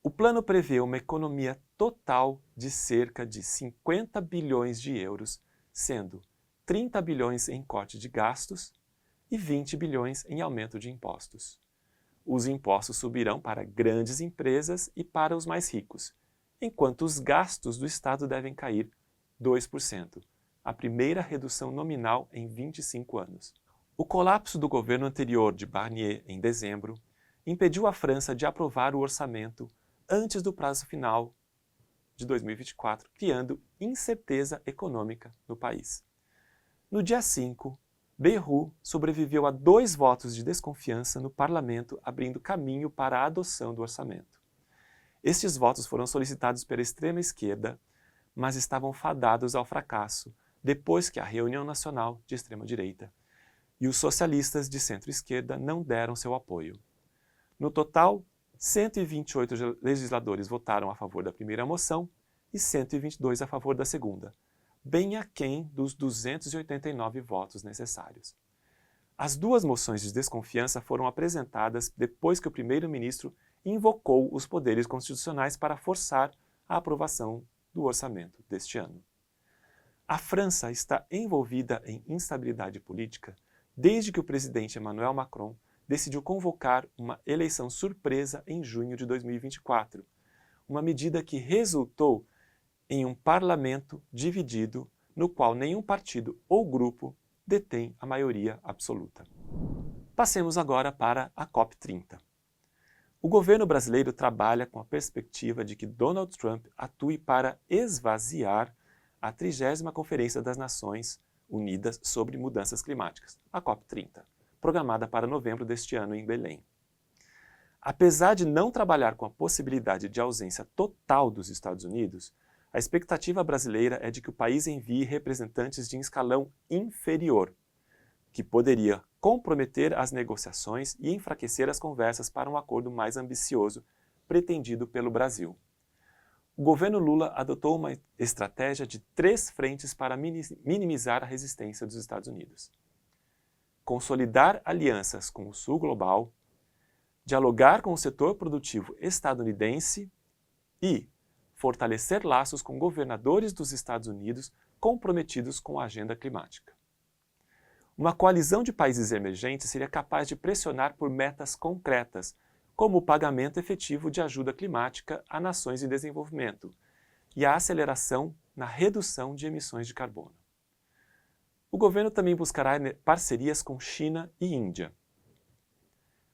O plano prevê uma economia total de cerca de 50 bilhões de euros, sendo 30 bilhões em corte de gastos e 20 bilhões em aumento de impostos. Os impostos subirão para grandes empresas e para os mais ricos, enquanto os gastos do Estado devem cair 2%, a primeira redução nominal em 25 anos. O colapso do governo anterior de Barnier em dezembro impediu a França de aprovar o orçamento antes do prazo final de 2024, criando incerteza econômica no país. No dia 5, Bayrou sobreviveu a 2 votos de desconfiança no parlamento, abrindo caminho para a adoção do orçamento. Estes votos foram solicitados pela extrema-esquerda, mas estavam fadados ao fracasso depois que a Reunião Nacional de extrema-direita e os socialistas de centro-esquerda não deram seu apoio. No total, 128 legisladores votaram a favor da primeira moção e 122 a favor da segunda, bem aquém dos 289 votos necessários. As 2 moções de desconfiança foram apresentadas depois que o primeiro-ministro invocou os poderes constitucionais para forçar a aprovação do orçamento deste ano. A França está envolvida em instabilidade política desde que o presidente Emmanuel Macron decidiu convocar uma eleição surpresa em junho de 2024, uma medida que resultou em um parlamento dividido no qual nenhum partido ou grupo detém a maioria absoluta. Passemos agora para a COP30. O governo brasileiro trabalha com a perspectiva de que Donald Trump atue para esvaziar a 30ª Conferência das Nações Unidas sobre Mudanças Climáticas, a COP30, programada para novembro deste ano em Belém. Apesar de não trabalhar com a possibilidade de ausência total dos Estados Unidos, a expectativa brasileira é de que o país envie representantes de escalão inferior, que poderia comprometer as negociações e enfraquecer as conversas para um acordo mais ambicioso pretendido pelo Brasil. O governo Lula adotou uma estratégia de 3 frentes para minimizar a resistência dos Estados Unidos: consolidar alianças com o Sul Global, dialogar com o setor produtivo estadunidense e fortalecer laços com governadores dos Estados Unidos comprometidos com a agenda climática. Uma coalizão de países emergentes seria capaz de pressionar por metas concretas, como o pagamento efetivo de ajuda climática a nações em desenvolvimento e a aceleração na redução de emissões de carbono. O governo também buscará parcerias com China e Índia.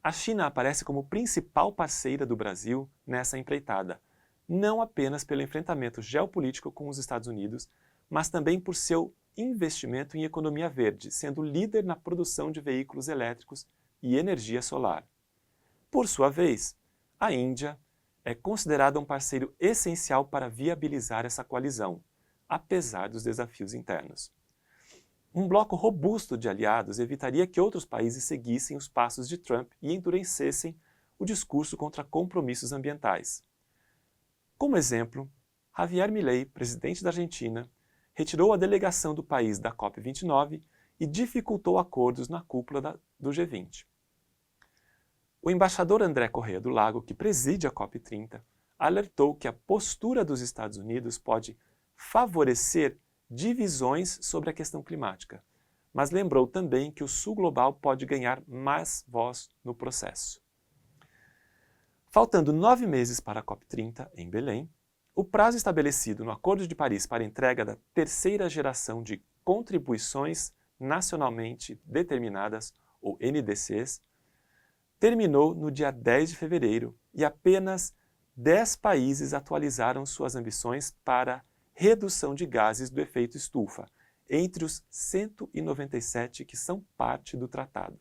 A China aparece como principal parceira do Brasil nessa empreitada, não apenas pelo enfrentamento geopolítico com os Estados Unidos, mas também por seu investimento em economia verde, sendo líder na produção de veículos elétricos e energia solar. Por sua vez, a Índia é considerada um parceiro essencial para viabilizar essa coalizão, apesar dos desafios internos. Um bloco robusto de aliados evitaria que outros países seguissem os passos de Trump e endurecessem o discurso contra compromissos ambientais. Como exemplo, Javier Milei, presidente da Argentina, retirou a delegação do país da COP29 e dificultou acordos na cúpula do G20. O embaixador André Correia do Lago, que preside a COP30, alertou que a postura dos Estados Unidos pode favorecer divisões sobre a questão climática, mas lembrou também que o Sul global pode ganhar mais voz no processo. Faltando 9 meses para a COP30, em Belém, o prazo estabelecido no Acordo de Paris para a entrega da terceira geração de contribuições nacionalmente determinadas, ou NDCs, terminou no dia 10 de fevereiro e apenas 10 países atualizaram suas ambições para redução de gases do efeito estufa, entre os 197 que são parte do tratado.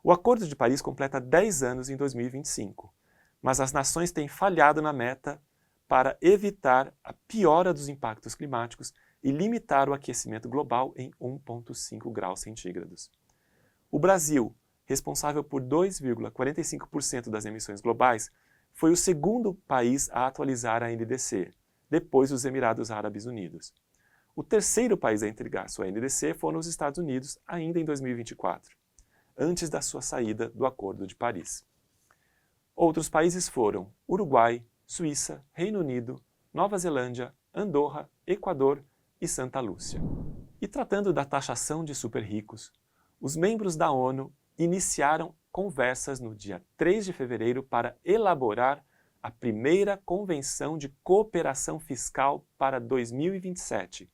O Acordo de Paris completa 10 anos em 2025, mas as nações têm falhado na meta para evitar a piora dos impactos climáticos e limitar o aquecimento global em 1,5 graus centígrados. O Brasil, responsável por 2,45% das emissões globais, foi o segundo país a atualizar a NDC, depois dos Emirados Árabes Unidos. O terceiro país a entregar sua NDC foram os Estados Unidos, ainda em 2024, antes da sua saída do Acordo de Paris. Outros países foram Uruguai, Suíça, Reino Unido, Nova Zelândia, Andorra, Equador e Santa Lúcia. E tratando da taxação de super-ricos, os membros da ONU iniciaram conversas no dia 3 de fevereiro para elaborar a primeira Convenção de Cooperação Fiscal para 2027,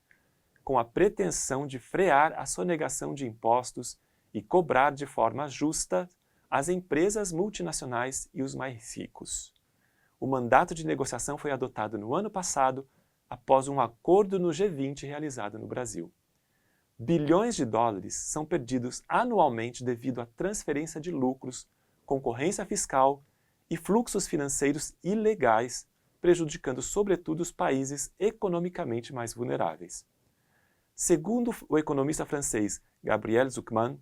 com a pretensão de frear a sonegação de impostos e cobrar de forma justa as empresas multinacionais e os mais ricos. O mandato de negociação foi adotado no ano passado, após um acordo no G20 realizado no Brasil. Bilhões de dólares são perdidos anualmente devido à transferência de lucros, concorrência fiscal e fluxos financeiros ilegais, prejudicando sobretudo os países economicamente mais vulneráveis. Segundo o economista francês Gabriel Zucman,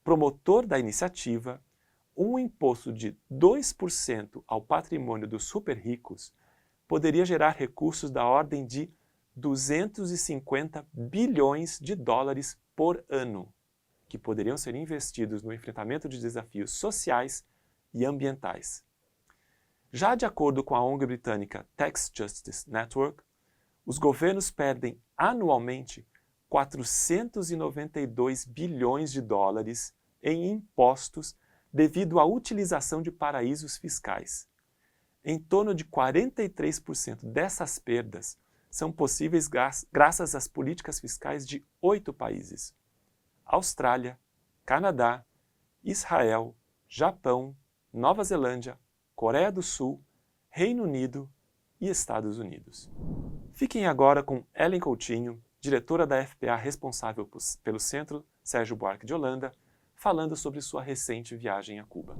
promotor da iniciativa, um imposto de 2% ao patrimônio dos super-ricos poderia gerar recursos da ordem de 250 bilhões de dólares por ano, que poderiam ser investidos no enfrentamento de desafios sociais e ambientais. Já de acordo com a ONG britânica Tax Justice Network, os governos perdem anualmente 492 bilhões de dólares em impostos devido à utilização de paraísos fiscais. Em torno de 43% dessas perdas são possíveis graças às políticas fiscais de 8 países: Austrália, Canadá, Israel, Japão, Nova Zelândia, Coreia do Sul, Reino Unido e Estados Unidos. Fiquem agora com Ellen Coutinho, diretora da FPA responsável pelo Centro Sérgio Buarque de Holanda, falando sobre sua recente viagem a Cuba.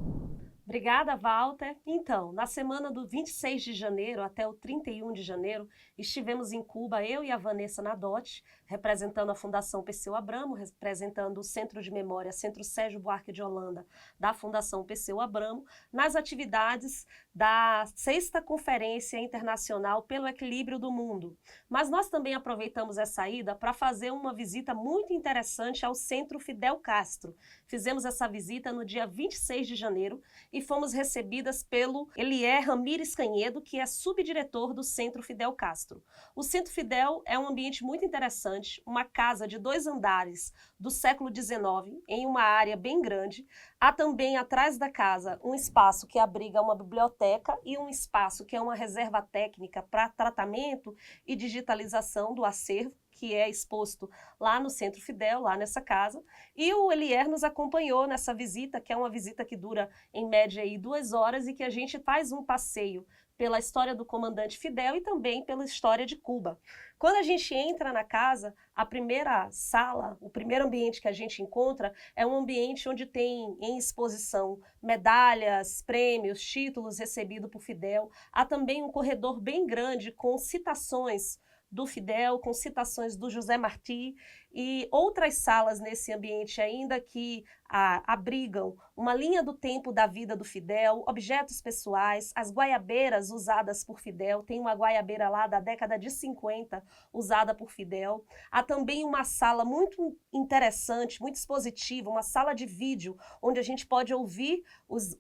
Obrigada, Walter. Então, na semana do 26 de janeiro até o 31 de janeiro, estivemos em Cuba, eu e a Vanessa Nadotti, representando a Fundação Perseu Abramo, representando o Centro de Memória, Centro Sérgio Buarque de Holanda, da Fundação Perseu Abramo, nas atividades da 6ª Conferência Internacional pelo Equilíbrio do Mundo. Mas nós também aproveitamos essa ida para fazer uma visita muito interessante ao Centro Fidel Castro. Fizemos essa visita no dia 26 de janeiro e fomos recebidas pelo Elier Ramírez Canhedo, que é subdiretor do Centro Fidel Castro. O Centro Fidel é um ambiente muito interessante, uma casa de 2 andares do século XIX, em uma área bem grande. Há também atrás da casa um espaço que abriga uma biblioteca e um espaço que é uma reserva técnica para tratamento e digitalização do acervo, que é exposto lá no Centro Fidel, lá nessa casa. E o Elier nos acompanhou nessa visita, que é uma visita que dura em média aí 2 horas e que a gente faz um passeio pela história do comandante Fidel e também pela história de Cuba. Quando a gente entra na casa, a primeira sala, o primeiro ambiente que a gente encontra é um ambiente onde tem em exposição medalhas, prêmios, títulos recebidos por Fidel. Há também um corredor bem grande com citações do Fidel, com citações do José Martí e outras salas nesse ambiente ainda que abrigam uma linha do tempo da vida do Fidel, objetos pessoais, as guaiabeiras usadas por Fidel, tem uma guaiabeira lá da década de 50 usada por Fidel. Há também uma sala muito interessante, muito expositiva, uma sala de vídeo, onde a gente pode ouvir os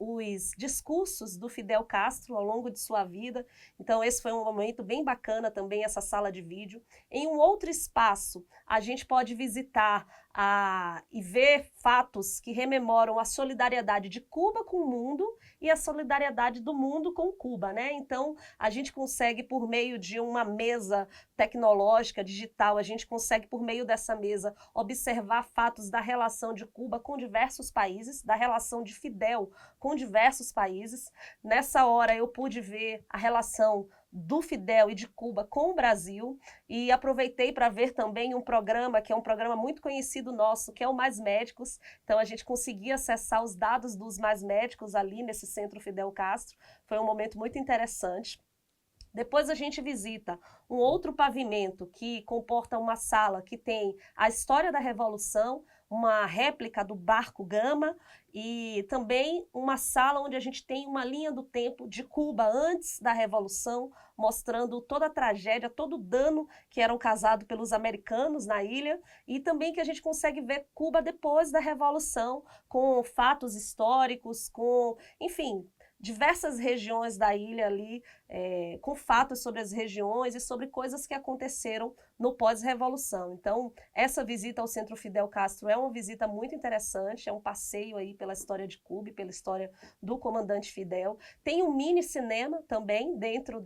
discursos do Fidel Castro ao longo de sua vida. Então esse foi um momento bem bacana também, essa sala de vídeo. Em um outro espaço, a gente pode visitar e ver fatos que rememoram a solidariedade de Cuba com o mundo e a solidariedade do mundo com Cuba, né? Então, a gente consegue, por meio de uma mesa tecnológica, digital, a gente consegue, por meio dessa mesa, observar fatos da relação de Cuba com diversos países, da relação de Fidel com diversos países. Nessa hora, eu pude ver a relação do Fidel e de Cuba com o Brasil e aproveitei para ver também um programa, que é um programa muito conhecido nosso, que é o Mais Médicos. Então a gente conseguia acessar os dados dos Mais Médicos ali nesse Centro Fidel Castro. Foi um momento muito interessante. Depois a gente visita um outro pavimento que comporta uma sala que tem a história da Revolução, uma réplica do barco Gama e também uma sala onde a gente tem uma linha do tempo de Cuba antes da Revolução, mostrando toda a tragédia, todo o dano que eram causados pelos americanos na ilha e também que a gente consegue ver Cuba depois da Revolução, com fatos históricos, com, enfim, diversas regiões da ilha ali, com fatos sobre as regiões e sobre coisas que aconteceram no pós-revolução. Então, essa visita ao Centro Fidel Castro é uma visita muito interessante, é um passeio aí pela história de Cuba, pela história do comandante Fidel. Tem um mini cinema também dentro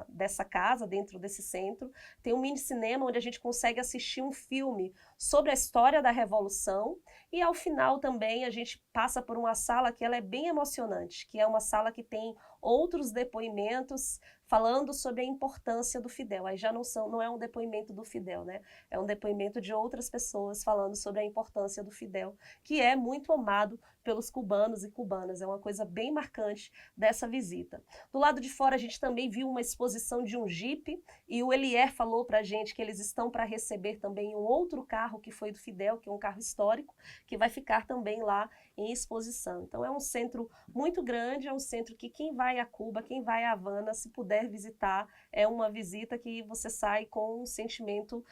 dessa casa, dentro desse centro. Tem um mini cinema onde a gente consegue assistir um filme sobre a história da Revolução e ao final também a gente passa por uma sala que ela é bem emocionante, que é uma sala que tem outros depoimentos falando sobre a importância do Fidel. Aí já não é um depoimento do Fidel, né? É um depoimento de outras pessoas falando sobre a importância do Fidel, que é muito amado pelos cubanos e cubanas. É uma coisa bem marcante dessa visita. Do lado de fora, a gente também viu uma exposição de um Jeep e o Elier falou para a gente que eles estão para receber também um outro carro que foi do Fidel, que é um carro histórico, que vai ficar também lá em exposição. Então é um centro muito grande, é um centro que quem vai a Cuba, quem vai a Havana, se puder visitar, é uma visita que você sai com um sentimento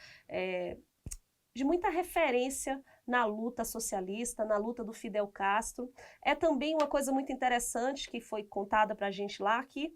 de muita referência na luta socialista, na luta do Fidel Castro. É também uma coisa muito interessante que foi contada para a gente lá, que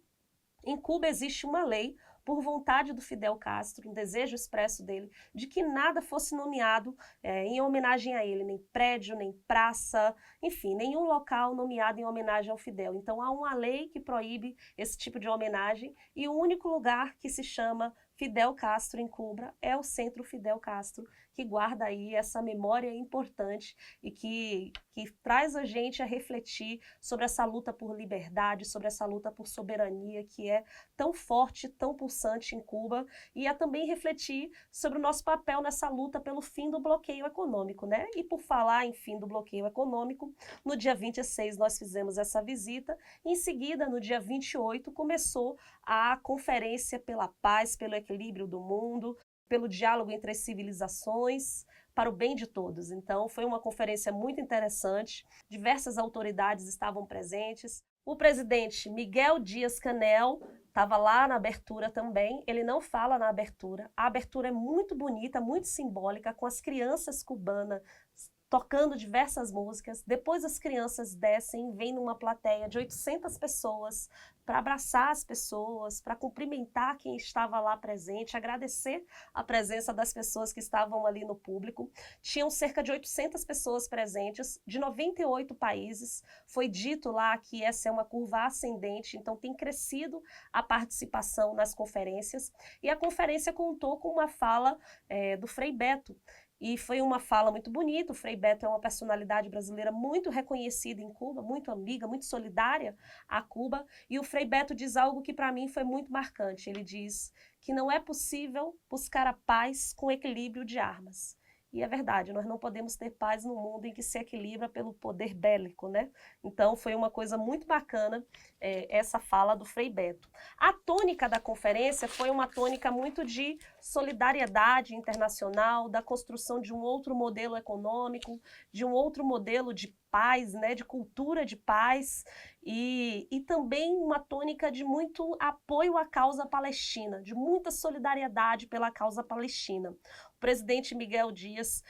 em Cuba existe uma lei, por vontade do Fidel Castro, um desejo expresso dele, de que nada fosse nomeado em homenagem a ele, nem prédio, nem praça, enfim, nenhum local nomeado em homenagem ao Fidel. Então há uma lei que proíbe esse tipo de homenagem e o único lugar que se chama Fidel Castro em Cuba é o Centro Fidel Castro, que guarda aí essa memória importante e que traz a gente a refletir sobre essa luta por liberdade, sobre essa luta por soberania que é tão forte, tão pulsante em Cuba, e a também refletir sobre o nosso papel nessa luta pelo fim do bloqueio econômico, né? E por falar em fim do bloqueio econômico, no dia 26 nós fizemos essa visita, e em seguida, no dia 28, começou a Conferência pela Paz, pelo Equilíbrio do Mundo, pelo diálogo entre as civilizações, para o bem de todos. Então, foi uma conferência muito interessante, diversas autoridades estavam presentes. O presidente Miguel Díaz-Canel estava lá na abertura também, ele não fala na abertura. A abertura é muito bonita, muito simbólica, com as crianças cubanas tocando diversas músicas. Depois as crianças descem, vêm numa plateia de 800 pessoas para abraçar as pessoas, para cumprimentar quem estava lá presente, agradecer a presença das pessoas que estavam ali no público. Tinham cerca de 800 pessoas presentes, de 98 países. Foi dito lá que essa é uma curva ascendente, então tem crescido a participação nas conferências. E a conferência contou com uma fala do Frei Beto, e foi uma fala muito bonita. O Frei Beto é uma personalidade brasileira muito reconhecida em Cuba, muito amiga, muito solidária a Cuba. E o Frei Beto diz algo que para mim foi muito marcante. Ele diz que não é possível buscar a paz com equilíbrio de armas. E é verdade, nós não podemos ter paz num mundo em que se equilibra pelo poder bélico, né? Então foi uma coisa muito bacana essa fala do Frei Beto. A tônica da conferência foi uma tônica muito de solidariedade internacional, da construção de um outro modelo econômico, de um outro modelo de paz, né, de cultura de paz, e também uma tônica de muito apoio à causa palestina, de muita solidariedade pela causa palestina. O presidente Miguel Dias-Canel,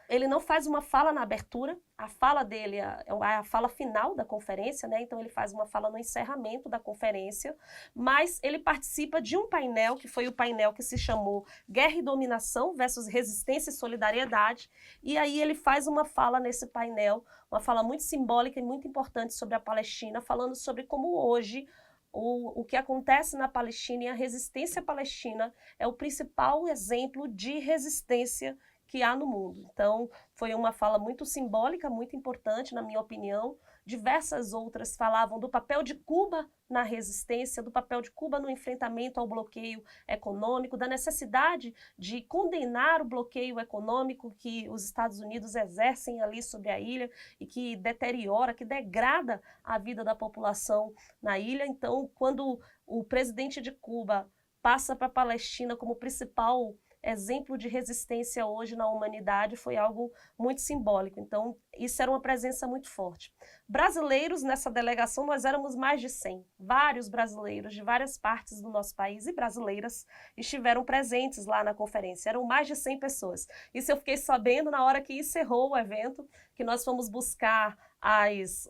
ele não faz uma fala na abertura, a fala dele é a fala final da conferência, né? Então ele faz uma fala no encerramento da conferência, mas ele participa de um painel, que foi o painel que se chamou Guerra e Dominação versus Resistência e Solidariedade, e aí ele faz uma fala nesse painel, uma fala muito simbólica e muito importante sobre a Palestina, falando sobre como hoje o que acontece na Palestina e a resistência palestina é o principal exemplo de resistência que há no mundo. Então, foi uma fala muito simbólica, muito importante, na minha opinião. Diversas outras falavam do papel de Cuba na resistência, do papel de Cuba no enfrentamento ao bloqueio econômico, da necessidade de condenar o bloqueio econômico que os Estados Unidos exercem ali sobre a ilha e que deteriora, que degrada a vida da população na ilha. Então, quando o presidente de Cuba passa para a Palestina como principal exemplo de resistência hoje na humanidade, foi algo muito simbólico. Então, isso era uma presença muito forte. Brasileiros nessa delegação, nós éramos mais de 100. Vários brasileiros de várias partes do nosso país e brasileiras estiveram presentes lá na conferência. Eram mais de 100 pessoas. Isso eu fiquei sabendo na hora que encerrou o evento, que nós fomos buscar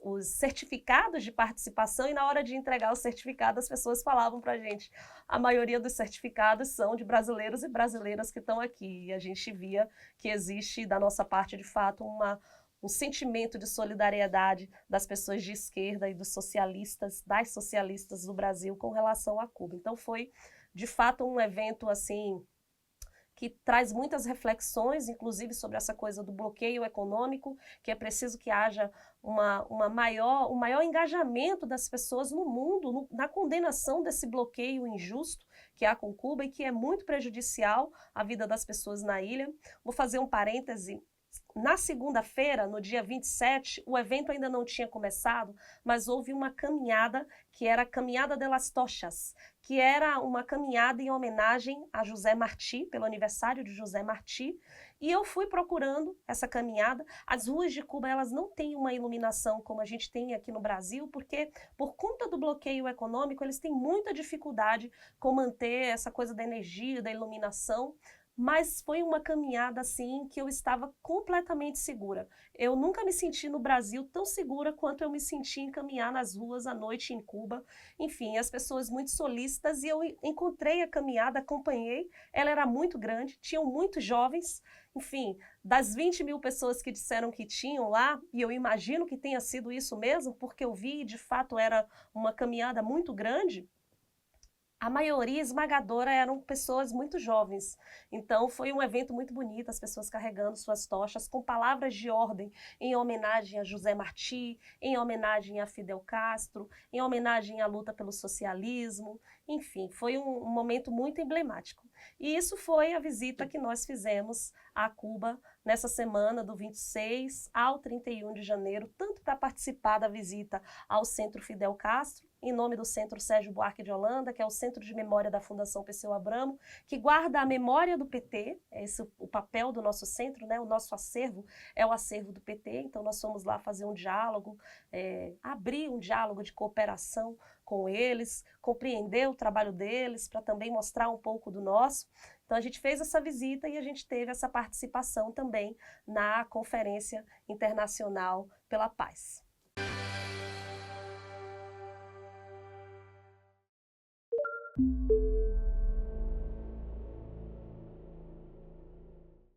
os certificados de participação, e na hora de entregar o certificado as pessoas falavam para a gente, a maioria dos certificados são de brasileiros e brasileiras que estão aqui, e a gente via que existe da nossa parte de fato um sentimento de solidariedade das pessoas de esquerda e dos socialistas, das socialistas do Brasil com relação a Cuba. Então foi de fato um evento assim que traz muitas reflexões, inclusive sobre essa coisa do bloqueio econômico, que é preciso que haja um maior engajamento das pessoas no mundo, na condenação desse bloqueio injusto que há com Cuba e que é muito prejudicial à vida das pessoas na ilha. Vou fazer um parêntese. Na segunda-feira, no dia 27, o evento ainda não tinha começado, mas houve uma caminhada, que era a Caminhada de las Tochas, que era uma caminhada em homenagem a José Martí, pelo aniversário de José Martí, e eu fui procurando essa caminhada. As ruas de Cuba, elas não têm uma iluminação como a gente tem aqui no Brasil, porque por conta do bloqueio econômico, eles têm muita dificuldade com manter essa coisa da energia, da iluminação, mas foi uma caminhada assim que eu estava completamente segura. Eu nunca me senti no Brasil tão segura quanto eu me senti em caminhar nas ruas à noite em Cuba. Enfim, as pessoas muito solícitas, e eu encontrei a caminhada, acompanhei, ela era muito grande, tinham muitos jovens, enfim, das 20 mil pessoas que disseram que tinham lá, e eu imagino que tenha sido isso mesmo, porque eu vi, de fato, era uma caminhada muito grande. A maioria esmagadora eram pessoas muito jovens. Então foi um evento muito bonito, as pessoas carregando suas tochas com palavras de ordem em homenagem a José Martí, em homenagem a Fidel Castro, em homenagem à luta pelo socialismo. Enfim, foi um momento muito emblemático. E isso foi a visita que nós fizemos a Cuba nessa semana do 26 ao 31 de janeiro, tanto para participar da visita ao Centro Fidel Castro, em nome do Centro Sérgio Buarque de Holanda, que é o Centro de Memória da Fundação Perseu Abramo, que guarda a memória do PT, é esse o papel do nosso centro, né? O nosso acervo é o acervo do PT, então nós fomos lá fazer um diálogo, abrir um diálogo de cooperação com eles, compreender o trabalho deles, para também mostrar um pouco do nosso. Então a gente fez essa visita e a gente teve essa participação também na Conferência Internacional pela Paz.